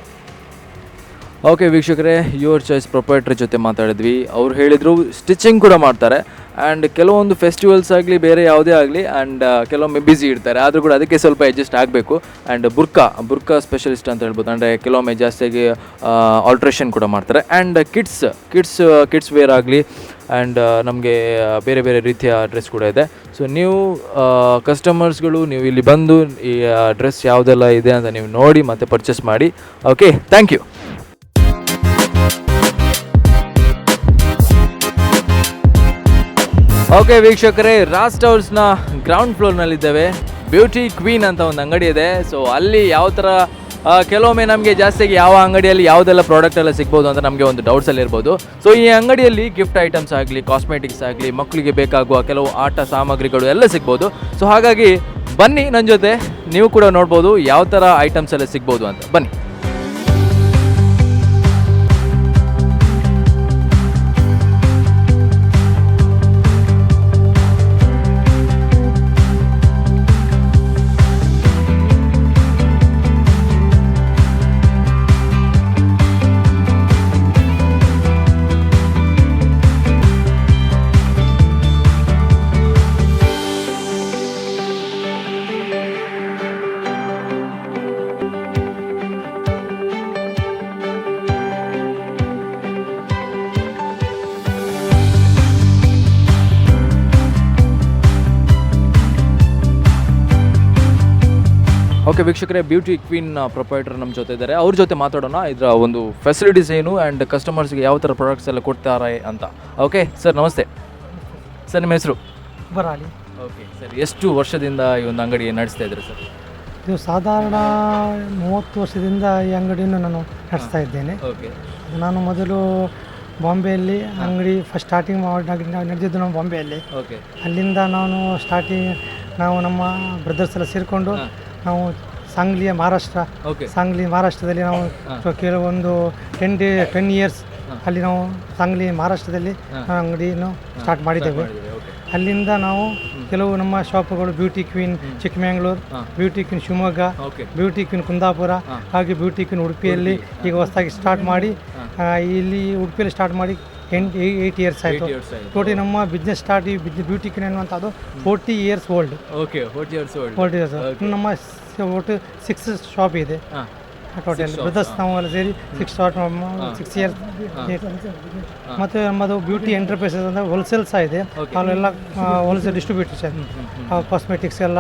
S1: Okay ವೀಕ್ಷಕರೇ, ಯುವರ್ ಚಾಯ್ಸ್ ಪ್ರೊಪ್ರೈಟರ್ ಜೊತೆ ಮಾತಾಡಿದ್ವಿ. ಅವ್ರು ಹೇಳಿದರು ಸ್ಟಿಚಿಂಗ್ ಕೂಡ ಮಾಡ್ತಾರೆ, ಆ್ಯಂಡ್ ಕೆಲವೊಂದು ಫೆಸ್ಟಿವಲ್ಸ್ ಆಗಲಿ ಬೇರೆ ಯಾವುದೇ ಆಗಲಿ, ಆ್ಯಂಡ್ ಕೆಲವೊಮ್ಮೆ ಬ್ಯುಸಿ ಇರ್ತಾರೆ, ಆದರೂ ಕೂಡ ಅದಕ್ಕೆ ಸ್ವಲ್ಪ ಅಡ್ಜಸ್ಟ್ ಆಗಬೇಕು. ಆ್ಯಂಡ್ ಬುರ್ಕಾ ಸ್ಪೆಷಲಿಸ್ಟ್ ಅಂತ ಹೇಳ್ಬೋದು. ಅಂದರೆ ಕೆಲವೊಮ್ಮೆ ಜಾಸ್ತಿಯಾಗಿ ಆಲ್ಟ್ರೇಷನ್ ಕೂಡ ಮಾಡ್ತಾರೆ. ಆ್ಯಂಡ್ ಕಿಡ್ಸ್ ವೇರ್ ಆಗಲಿ, ಆ್ಯಂಡ್ ನಮಗೆ ಬೇರೆ ಬೇರೆ ರೀತಿಯ ಡ್ರೆಸ್ ಕೂಡ ಇದೆ. ಸೊ ನೀವು ಕಸ್ಟಮರ್ಸ್ಗಳು ನೀವು ಇಲ್ಲಿ ಬಂದು ಈ ಡ್ರೆಸ್ ಯಾವುದೆಲ್ಲ ಇದೆ ಅಂತ ನೀವು ನೋಡಿ ಮತ್ತು ಪರ್ಚೇಸ್ ಮಾಡಿ. Okay, thank you. ಓಕೆ ವೀಕ್ಷಕರೇ, ರಾಸ್ ಟವರ್ಸ್ನ ಗ್ರೌಂಡ್ ಫ್ಲೋರ್ನಲ್ಲಿದ್ದೇವೆ. ಬ್ಯೂಟಿ ಕ್ವೀನ್ ಅಂತ ಒಂದು ಅಂಗಡಿ ಇದೆ. ಸೊ ಅಲ್ಲಿ ಯಾವ ಥರ ಕೆಲವೊಮ್ಮೆ ನಮಗೆ ಜಾಸ್ತಿಯಾಗಿ ಯಾವ ಅಂಗಡಿಯಲ್ಲಿ ಯಾವುದೆಲ್ಲ ಪ್ರಾಡಕ್ಟ್ ಎಲ್ಲ ಸಿಗ್ಬೋದು ಅಂತ ನಮಗೆ ಒಂದು ಡೌಟ್ಸಲ್ಲಿ ಇರ್ಬೋದು. ಸೊ ಈ ಅಂಗಡಿಯಲ್ಲಿ ಗಿಫ್ಟ್ ಐಟಮ್ಸ್ ಆಗಲಿ, ಕಾಸ್ಮೆಟಿಕ್ಸ್ ಆಗಲಿ, ಮಕ್ಕಳಿಗೆ ಬೇಕಾಗುವ ಕೆಲವು ಆಟ ಸಾಮಗ್ರಿಗಳು ಎಲ್ಲ ಸಿಗ್ಬೋದು. ಸೊ ಹಾಗಾಗಿ ಬನ್ನಿ ನನ್ನ ಜೊತೆ, ನೀವು ಕೂಡ ನೋಡ್ಬೋದು ಯಾವ ಥರ ಐಟಮ್ಸ್ ಎಲ್ಲ ಸಿಗ್ಬೋದು ಅಂತ. ಬನ್ನಿ. ಓಕೆ ವೀಕ್ಷಕರೇ, ಬ್ಯೂಟಿ ಕ್ವೀನ್ ಪ್ರೊಪ್ರೈಟರ್ ನಮ್ಮ ಜೊತೆ ಇದ್ದಾರೆ. ಅವ್ರ ಜೊತೆ ಮಾತಾಡೋಣ, ಇದರ ಒಂದು ಫೆಸಿಲಿಟೀಸ್ ಏನು ಆ್ಯಂಡ್ ಕಸ್ಟಮರ್ಸ್ಗೆ ಯಾವ ಥರ ಪ್ರಾಡಕ್ಟ್ಸ್ ಎಲ್ಲ ಕೊಡ್ತಾರೆ ಅಂತ. ಓಕೆ ಸರ್, ನಮಸ್ತೆ ಸರ್. ನಿಮ್ಮ ಹೆಸರು?
S14: ಬರಾಲಿ.
S1: ಓಕೆ ಸರ್, ಎಷ್ಟು ವರ್ಷದಿಂದ ಈ ಒಂದು ಅಂಗಡಿ ನಡೆಸ್ತಾ ಇದ್ದಾರೆ ಸರ್?
S14: ಇದು ಸಾಧಾರಣ 30 ವರ್ಷದಿಂದ ಈ ಅಂಗಡಿಯನ್ನು ನಾನು ನಡೆಸ್ತಾ ಇದ್ದೇನೆ.
S1: ಓಕೆ.
S14: ನಾನು ಮೊದಲು ಬಾಂಬೆಯಲ್ಲಿ ಅಂಗಡಿ ಫಸ್ಟ್ ಸ್ಟಾರ್ಟಿಂಗ್ ನಡೆದಿದ್ದು ನಾವು ಬಾಂಬೆಯಲ್ಲಿ.
S1: ಓಕೆ.
S14: ಅಲ್ಲಿಂದ ನಾವು ನಮ್ಮ ಬ್ರದರ್ಸ್ ಎಲ್ಲ ಸೇರಿಕೊಂಡು ನಾವು ಸಾಂಗ್ಲಿ ಮಹಾರಾಷ್ಟ್ರದಲ್ಲಿ ನಾವು ಕೆಲವೊಂದು 10 ಇಯರ್ಸ್ ಅಲ್ಲಿ ನಾವು ಸಾಂಗ್ಲಿ ಮಹಾರಾಷ್ಟ್ರದಲ್ಲಿ ಅಂಗಡಿಯನ್ನು ಸ್ಟಾರ್ಟ್ ಮಾಡಿದ್ದೇವೆ. ಅಲ್ಲಿಂದ ನಾವು ಕೆಲವು ನಮ್ಮ ಶಾಪ್ಗಳು beauty queen Chikmagalur, beauty queen Shivamogga, beauty queen Kundapura, ಹಾಗೆ ಬ್ಯೂಟಿ ಕ್ವೀನ್ ಉಡುಪಿಯಲ್ಲಿ ಈಗ ಹೊಸದಾಗಿ ಸ್ಟಾರ್ಟ್ ಮಾಡಿ ಇಲ್ಲಿ ಉಡುಪಿಯಲ್ಲಿ ಸ್ಟಾರ್ಟ್ ಮಾಡಿ 8 ಇಯರ್ಸ್ ಆಯಿತು. ಟೋಟಲಿ ನಮ್ಮ ಬಿಸ್ನೆಸ್ ಸ್ಟಾರ್ಟ್ ಈ ಬ್ಯೂಟಿ ಕ್ವೀನ್ ಅನ್ನುವಂಥದ್ದು 40 ಇಯರ್ಸ್ ಓಲ್ಡ್.
S1: Okay, 40 years.
S14: ನಮ್ಮ ಒಟ್ಟು 6 ಶಾಪ್ ಇದೆ ಟೋಟಲ್. ಬ್ರದರ್ಸ್ ನಾವು ಎಲ್ಲ ಸೇರಿ 6 ಇಯರ್ಸ್. ಮತ್ತು ನಮ್ಮದು ಬ್ಯೂಟಿ ಎಂಟರ್ಪ್ರೈಸಸ್ ಅಂದರೆ ಹೋಲ್ಸೇಲ್ ಸಹ ಇದೆ. ಅಲ್ಲೆಲ್ಲ ಹೋಲ್ಸೇಲ್ ಡಿಸ್ಟ್ರಿಬ್ಯೂಟೇಷನ್, ಕಾಸ್ಮೆಟಿಕ್ಸ್ ಎಲ್ಲ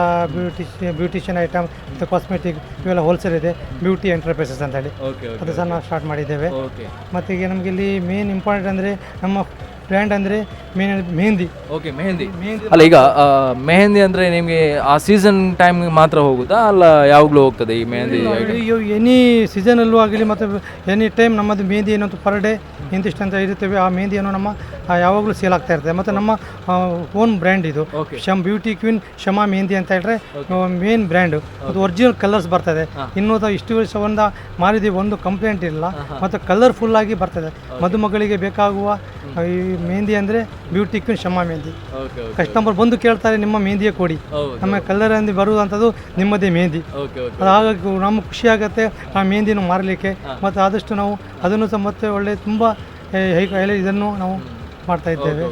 S14: ಬ್ಯೂಟಿಷಿಯನ್ ಐಟಮ್ ಮತ್ತು ಕಾಸ್ಮೆಟಿಕ್ ಇವೆಲ್ಲ ಹೋಲ್ಸೇಲ್ ಇದೆ. ಬ್ಯೂಟಿ ಎಂಟರ್ಪ್ರೈಸಸ್ ಅಂತ ಹೇಳಿ ಅದು ಸಹ ನಾವು ಸ್ಟಾರ್ಟ್ ಮಾಡಿದ್ದೇವೆ. ಮತ್ತು ಈಗ ನಮಗೆ ಇಲ್ಲಿ ಮೇನ್ ಇಂಪಾರ್ಟೆಂಟ್ ಅಂದರೆ ನಮ್ಮ ಬ್ರ್ಯಾಂಡ್ ಅಂದರೆ ಮೆಹಂದಿ.
S1: ಓಕೆ, ಮೆಹಂದಿ. ಅಲ್ಲ, ಈಗ ಮೆಹಂದಿ ಅಂದರೆ ನಿಮಗೆ ಆ ಸೀಸನ್ ಟೈಮ್ಗೆ ಮಾತ್ರ ಹೋಗುತ್ತಾ ಅಲ್ಲ ಯಾವಾಗಲೂ ಹೋಗ್ತದೆ ಈ ಮೆಹಂದಿ?
S14: ಎನಿ ಸೀಸನಲ್ಲೂ ಆಗಲಿ ಮತ್ತು ಎನಿ ಟೈಮ್ ನಮ್ಮದು ಮೆಹಂದಿ ಏನಂತ ಪರ್ ಡೇ ಇಂತಿಷ್ಟು ಅಂತ ಇರುತ್ತೇವೆ. ಆ ಮೆಹಂದಿಯನ್ನು ನಮ್ಮ ಯಾವಾಗಲೂ ಸೇಲ್ ಆಗ್ತಾ ಇರ್ತದೆ. ಮತ್ತು ನಮ್ಮ ಓನ್ ಬ್ರ್ಯಾಂಡ್ ಇದು ಬ್ಯೂಟಿ ಕ್ವೀನ್ ಶಮಾ ಮೆಹಂದಿ ಅಂತ ಹೇಳಿದ್ರೆ ಮೇನ್ ಬ್ರ್ಯಾಂಡು. ಅದು ಒರಿಜಿನಲ್ ಕಲರ್ಸ್ ಬರ್ತದೆ. ಇನ್ನೂ ಇಷ್ಟು ವರ್ಷ ಮಾರಿದ್ದೀವಿ, ಒಂದು ಕಂಪ್ಲೇಂಟ್ ಇಲ್ಲ. ಮತ್ತು ಕಲರ್ಫುಲ್ ಆಗಿ ಬರ್ತದೆ. ಮದುಮಗಳಿಗೆ ಬೇಕಾಗುವ ಈ ಮೆಹಂದಿ ಅಂದರೆ beauty queen Shama mehndi. Customer ಬಂದು ಕೇಳ್ತಾರೆ ನಿಮ್ಮ ಮೆಹಂದಿಯೇ ಕೊಡಿ, ನಮ್ಮ ಕಲರ್ ಅಂದು ಬರುವಂಥದ್ದು ನಿಮ್ಮದೇ ಮೆಹಂದಿ. ಹಾಗಾಗಿ ನಮಗೆ ಖುಷಿ ಆಗುತ್ತೆ ಆ ಮೆಹಂದಿನ ಮಾರಲಿಕ್ಕೆ. ಮತ್ತು ಆದಷ್ಟು ನಾವು ಅದನ್ನು ಸಹ ಮತ್ತೆ ಒಳ್ಳೆ ತುಂಬ ಇದನ್ನು ನಾವು ಮಾಡ್ತಾ ಇದ್ದೇವೆ.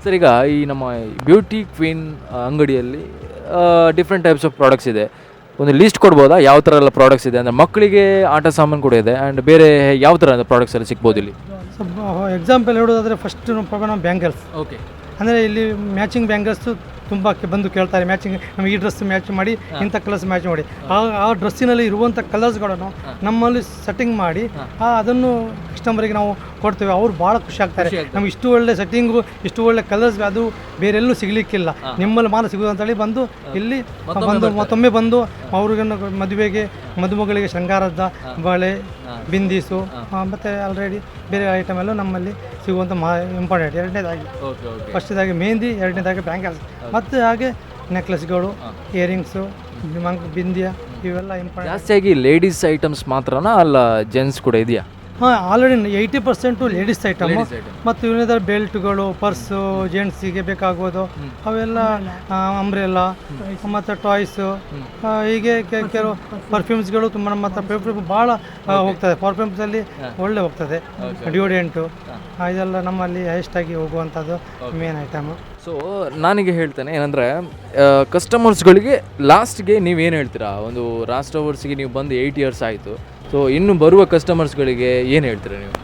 S1: ಸರ್, ಈಗ ಈ ನಮ್ಮ ಬ್ಯೂಟಿ ಕ್ವೀನ್ ಅಂಗಡಿಯಲ್ಲಿ ಡಿಫ್ರೆಂಟ್ ಟೈಪ್ಸ್ ಆಫ್ ಪ್ರಾಡಕ್ಟ್ಸ್ ಇದೆ. ಒಂದು ಲಿಸ್ಟ್ ಕೊಡ್ಬೋದಾ ಯಾವ ಥರ ಎಲ್ಲ ಪ್ರಾಡಕ್ಟ್ಸ್ ಇದೆ? ಅಂದರೆ ಮಕ್ಕಳಿಗೆ ಆಟ ಸಾಮಾನು ಕೂಡ ಇದೆ ಆ್ಯಂಡ್ ಬೇರೆ ಯಾವ ಥರ ಪ್ರಾಡಕ್ಟ್ಸ್ ಎಲ್ಲ ಸಿಗ್ಬೋದು ಇಲ್ಲಿ?
S14: ಎಕ್ಸಾಂಪಲ್ ಹೇಳೋದಾದರೆ ಫಸ್ಟ್ ಪ್ರಾಬ್ಲಮ್ ಬ್ಯಾಂಗಲ್ಸ್.
S1: ಓಕೆ,
S14: ಅಂದರೆ ಇಲ್ಲಿ ಮ್ಯಾಚಿಂಗ್ ಬ್ಯಾಂಗಲ್ಸು ತುಂಬ ಬಂದು ಕೇಳ್ತಾರೆ. ಮ್ಯಾಚಿಂಗ್ ನಮಗೆ ಈ ಡ್ರೆಸ್ ಮ್ಯಾಚ್ ಮಾಡಿ, ಇಂಥ ಕಲರ್ಸ್ ಮ್ಯಾಚ್ ಮಾಡಿ. ಆ ಡ್ರೆಸ್ಸಿನಲ್ಲಿ ಇರುವಂಥ ಕಲರ್ಸ್ಗಳನ್ನು ನಮ್ಮಲ್ಲಿ ಸೆಟ್ಟಿಂಗ್ ಮಾಡಿ ಅದನ್ನು ಕಸ್ಟಮರಿಗೆ ನಾವು ಕೊಡ್ತೇವೆ. ಅವ್ರು ಭಾಳ ಖುಷಿ ಆಗ್ತಾರೆ. ನಮ್ಗೆ ಇಷ್ಟು ಒಳ್ಳೆ ಸೆಟ್ಟಿಂಗು, ಇಷ್ಟು ಒಳ್ಳೆ ಕಲರ್ಸ್ ಅದು ಬೇರೆಲ್ಲೂ ಸಿಗಲಿಕ್ಕಿಲ್ಲ, ನಿಮ್ಮಲ್ಲಿ ಮಾತ್ರ ಸಿಗೋದು ಅಂತೇಳಿ ಬಂದು ಇಲ್ಲಿ ಮತ್ತೊಮ್ಮೆ ಬಂದು ಅವ್ರಿಗೆ ಮದುವೆಗೆ ಮದುಮಗಳಿಗೆ ಶೃಂಗಾರದ ಬಳೆ, ಬಿಂದೀಸು ಮತ್ತು ಆಲ್ರೆಡಿ ಬೇರೆ ಐಟಮ್ ಎಲ್ಲ ನಮ್ಮಲ್ಲಿ ಸಿಗುವಂಥ ಇಂಪಾರ್ಟೆಂಟ್. ಎರಡನೇದಾಗಿ ಫಸ್ಟ್ದಾಗಿ ಮೆಹಂದಿ, ಎರಡನೇದಾಗಿ ಬ್ಯಾಂಗಲ್ಸ್, ಮತ್ತು ಹಾಗೆ ನೆಕ್ಲೆಸ್ಗಳು, ಇಯರಿಂಗ್ಸು, ಬಿಂದಿಯ ಇವೆಲ್ಲ ಇಂಪಾರ್ಟೆಂಟ್.
S1: ಜಾಸ್ತಿಯಾಗಿ ಲೇಡೀಸ್ ಐಟಮ್ಸ್ ಮಾತ್ರನಾ ಅಲ್ಲ ಜೆಂಟ್ಸ್ ಕೂಡ ಇದೆಯಾ?
S14: ಹಾಂ, ಆಲ್ರೆಡಿ 80% ಲೇಡೀಸ್ ಐಟಮು. ಮತ್ತು ಇವನಿಂದ ಬೆಲ್ಟ್ಗಳು, ಪರ್ಸು, ಜೆಂಟ್ಸಿಗೆ ಬೇಕಾಗೋದು ಅವೆಲ್ಲ, ಅಂಬ್ರೆಲ್ಲ ಮತ್ತು ಟಾಯ್ಸು, ಹೀಗೆ ಕೆಲವು ಪರ್ಫ್ಯೂಮ್ಸ್ಗಳು ತುಂಬ ನಮ್ಮ ಹತ್ರ ಪರ್ಫ್ಯೂಮ್ ಭಾಳ ಹೋಗ್ತದೆ. ಪರ್ಫ್ಯೂಮ್ಸಲ್ಲಿ ಒಳ್ಳೆ ಹೋಗ್ತದೆ. ಡಿಯೋಡೆಂಟು ಇದೆಲ್ಲ ನಮ್ಮಲ್ಲಿ ಹೈಯೆಸ್ಟಾಗಿ ಹೋಗುವಂಥದ್ದು ಮೇನ್ ಐಟಮು.
S1: ಸೊ ನಾನೀಗ ಹೇಳ್ತೇನೆ ಏನಂದರೆ, ಕಸ್ಟಮರ್ಸ್ಗಳಿಗೆ ಲಾಸ್ಟ್ಗೆ ನೀವೇನು ಹೇಳ್ತೀರಾ? ಒಂದು ಲಾಸ್ಟ್ ಅವರ್ಸ್ಗೆ ನೀವು ಬಂದು 8 years ಆಯಿತು. ಸೊ ಇನ್ನು ಬರುವ ಕಸ್ಟಮರ್ಸ್ಗಳಿಗೆ ಏನು ಹೇಳ್ತೀರಾ ನೀವು?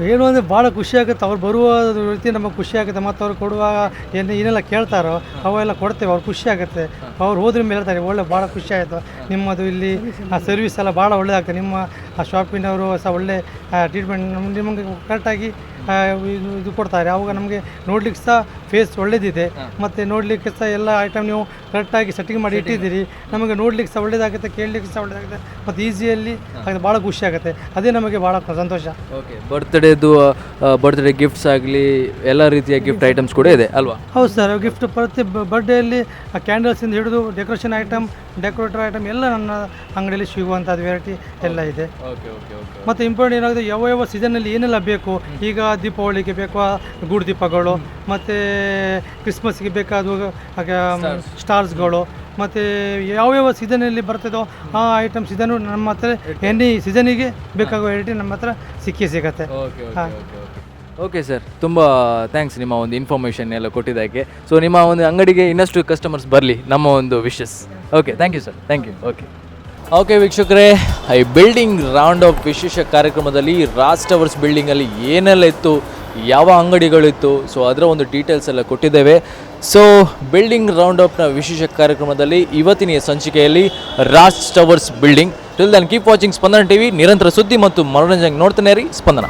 S14: ಏನು ಅಂದರೆ ಭಾಳ ಖುಷಿ ಆಗುತ್ತೆ. ಅವ್ರು ಬರುವ ರೀತಿ ನಮಗೆ ಖುಷಿ ಆಗುತ್ತೆ. ಮತ್ತು ಅವ್ರು ಕೊಡುವಾಗ ಏನೆಲ್ಲ ಕೇಳ್ತಾರೋ ಅವೆಲ್ಲ ಕೊಡ್ತೇವೆ. ಅವ್ರು ಖುಷಿ ಆಗುತ್ತೆ. ಅವ್ರು ಹೋದ್ರ ಮೇಲೆ ಹೇಳ್ತಾರೆ ಒಳ್ಳೆ ಭಾಳ ಖುಷಿ ಆಯಿತು ನಿಮ್ಮದು, ಇಲ್ಲಿ ಸರ್ವಿಸ್ ಎಲ್ಲ ಭಾಳ ಒಳ್ಳೆಯದಾಗ್ತದೆ, ನಿಮ್ಮ ಆ ಶಾಪಿನವರು ಸಹ ಒಳ್ಳೆ ಟ್ರೀಟ್ಮೆಂಟ್ ನಿಮಗೆ ಕರೆಕ್ಟಾಗಿ ಇದು ಕೊಡ್ತಾರೆ. ಆವಾಗ ನಮಗೆ ನೋಡ್ಲಿಕ್ಕೆ ಸಹ ಫೇಸ್ ಒಳ್ಳೇದಿದೆ. ಮತ್ತು ನೋಡಲಿಕ್ಕೆ ಸಹ ಎಲ್ಲ ಐಟಮ್ ನೀವು ಕರೆಕ್ಟಾಗಿ ಸೆಟ್ಟಿಂಗ್ ಮಾಡಿ ಇಟ್ಟಿದ್ದೀರಿ. ನಮಗೆ ನೋಡ್ಲಿಕ್ಕೆ ಸಹ ಒಳ್ಳೇದಾಗುತ್ತೆ, ಕೇಳಲಿಕ್ಕೆ ಸಹ ಒಳ್ಳೇದಾಗುತ್ತೆ, ಮತ್ತು ಈಸಿಯಲ್ಲಿ ಅದು ಭಾಳ ಖುಷಿ ಆಗುತ್ತೆ. ಅದೇ ನಮಗೆ ಭಾಳ ಸಂತೋಷ.
S1: ಓಕೆ, ಬರ್ತ್ಡೇ ಗಿಫ್ಟ್ಸ್ ಆಗಲಿ ಎಲ್ಲ ರೀತಿಯ ಗಿಫ್ಟ್ ಐಟಮ್ಸ್ ಕೂಡ ಇದೆ ಅಲ್ವಾ?
S14: ಹೌದು ಸರ್, ಗಿಫ್ಟ್ ಪ್ರತಿ ಬರ್ಡೇಯಲ್ಲಿ ಕ್ಯಾಂಡಲ್ಸಿಂದ ಹಿಡಿದು ಡೆಕೋರೇಷನ್ ಐಟಮ್, ಡೆಕೋರೇಟರ್ ಐಟಮ್ ಎಲ್ಲ ನನ್ನ ಅಂಗಡಿಯಲ್ಲಿ ಸಿಗುವಂಥದ್ದು ವೆರೈಟಿ ಎಲ್ಲ ಇದೆ. ಮತ್ತು ಇಂಪಾರ್ಟೆಂಟ್ ಏನಾಗಿದೆ, ಯಾವ ಸೀಸನಲ್ಲಿ ಏನೆಲ್ಲ ಬೇಕು, ಈಗ ದೀಪಾವಳಿಗೆ ಬೇಕಾ ಗೂಡು ದೀಪಗಳು, ಮತ್ತು ಕ್ರಿಸ್ಮಸ್ಗೆ ಬೇಕಾದ ಸ್ಟಾರ್ಸ್ಗಳು, ಮತ್ತು ಯಾವ್ಯಾವ ಸೀಸನಲ್ಲಿ ಬರ್ತದೋ ಆ ಐಟಮ್ಸ್ ಇದನ್ನು ನಮ್ಮ ಹತ್ರ ಎನಿ ಸೀಸನಿಗೆ ಬೇಕಾಗುವ ವೆರೈಟಿ ನಮ್ಮ ಹತ್ರ ಸಿಗುತ್ತೆ.
S1: ಓಕೆ ಸರ್, ತುಂಬ ಥ್ಯಾಂಕ್ಸ್ ನಿಮ್ಮ ಒಂದು ಇನ್ಫಾರ್ಮೇಷನ್ ಎಲ್ಲ ಕೊಟ್ಟಿದ್ದಕ್ಕೆ. ಸೊ ನಿಮ್ಮ ಒಂದು ಅಂಗಡಿಗೆ ಇನ್ನಷ್ಟು ಕಸ್ಟಮರ್ಸ್ ಬರಲಿ ನಮ್ಮ ಒಂದು wishes. Okay, thank you sir, thank you. Okay ವೀಕ್ಷಕರೇ, ಈ ಬಿಲ್ಡಿಂಗ್ ರೌಂಡ್ ಅಪ್ ವಿಶೇಷ ಕಾರ್ಯಕ್ರಮದಲ್ಲಿ ರಾಜ್ ಟವರ್ಸ್ ಬಿಲ್ಡಿಂಗಲ್ಲಿ ಏನೆಲ್ಲ ಇತ್ತು, ಯಾವ ಅಂಗಡಿಗಳಿತ್ತು, ಸೊ ಅದರ ಒಂದು ಡೀಟೇಲ್ಸ್ ಎಲ್ಲ ಕೊಟ್ಟಿದ್ದೇವೆ. ಸೊ ಬಿಲ್ಡಿಂಗ್ ರೌಂಡ್ ಅಪ್ನ ವಿಶೇಷ ಕಾರ್ಯಕ್ರಮದಲ್ಲಿ ಇವತ್ತಿನ ಸಂಚಿಕೆಯಲ್ಲಿ Raj towers building. Till then keep watching Spandana TV. ನಿರಂತರ ಸುದ್ದಿ ಮತ್ತು ಮನೋರಂಜನೆ ನೋಡ್ತಾನೆ ಇರಿ ಸ್ಪಂದನ.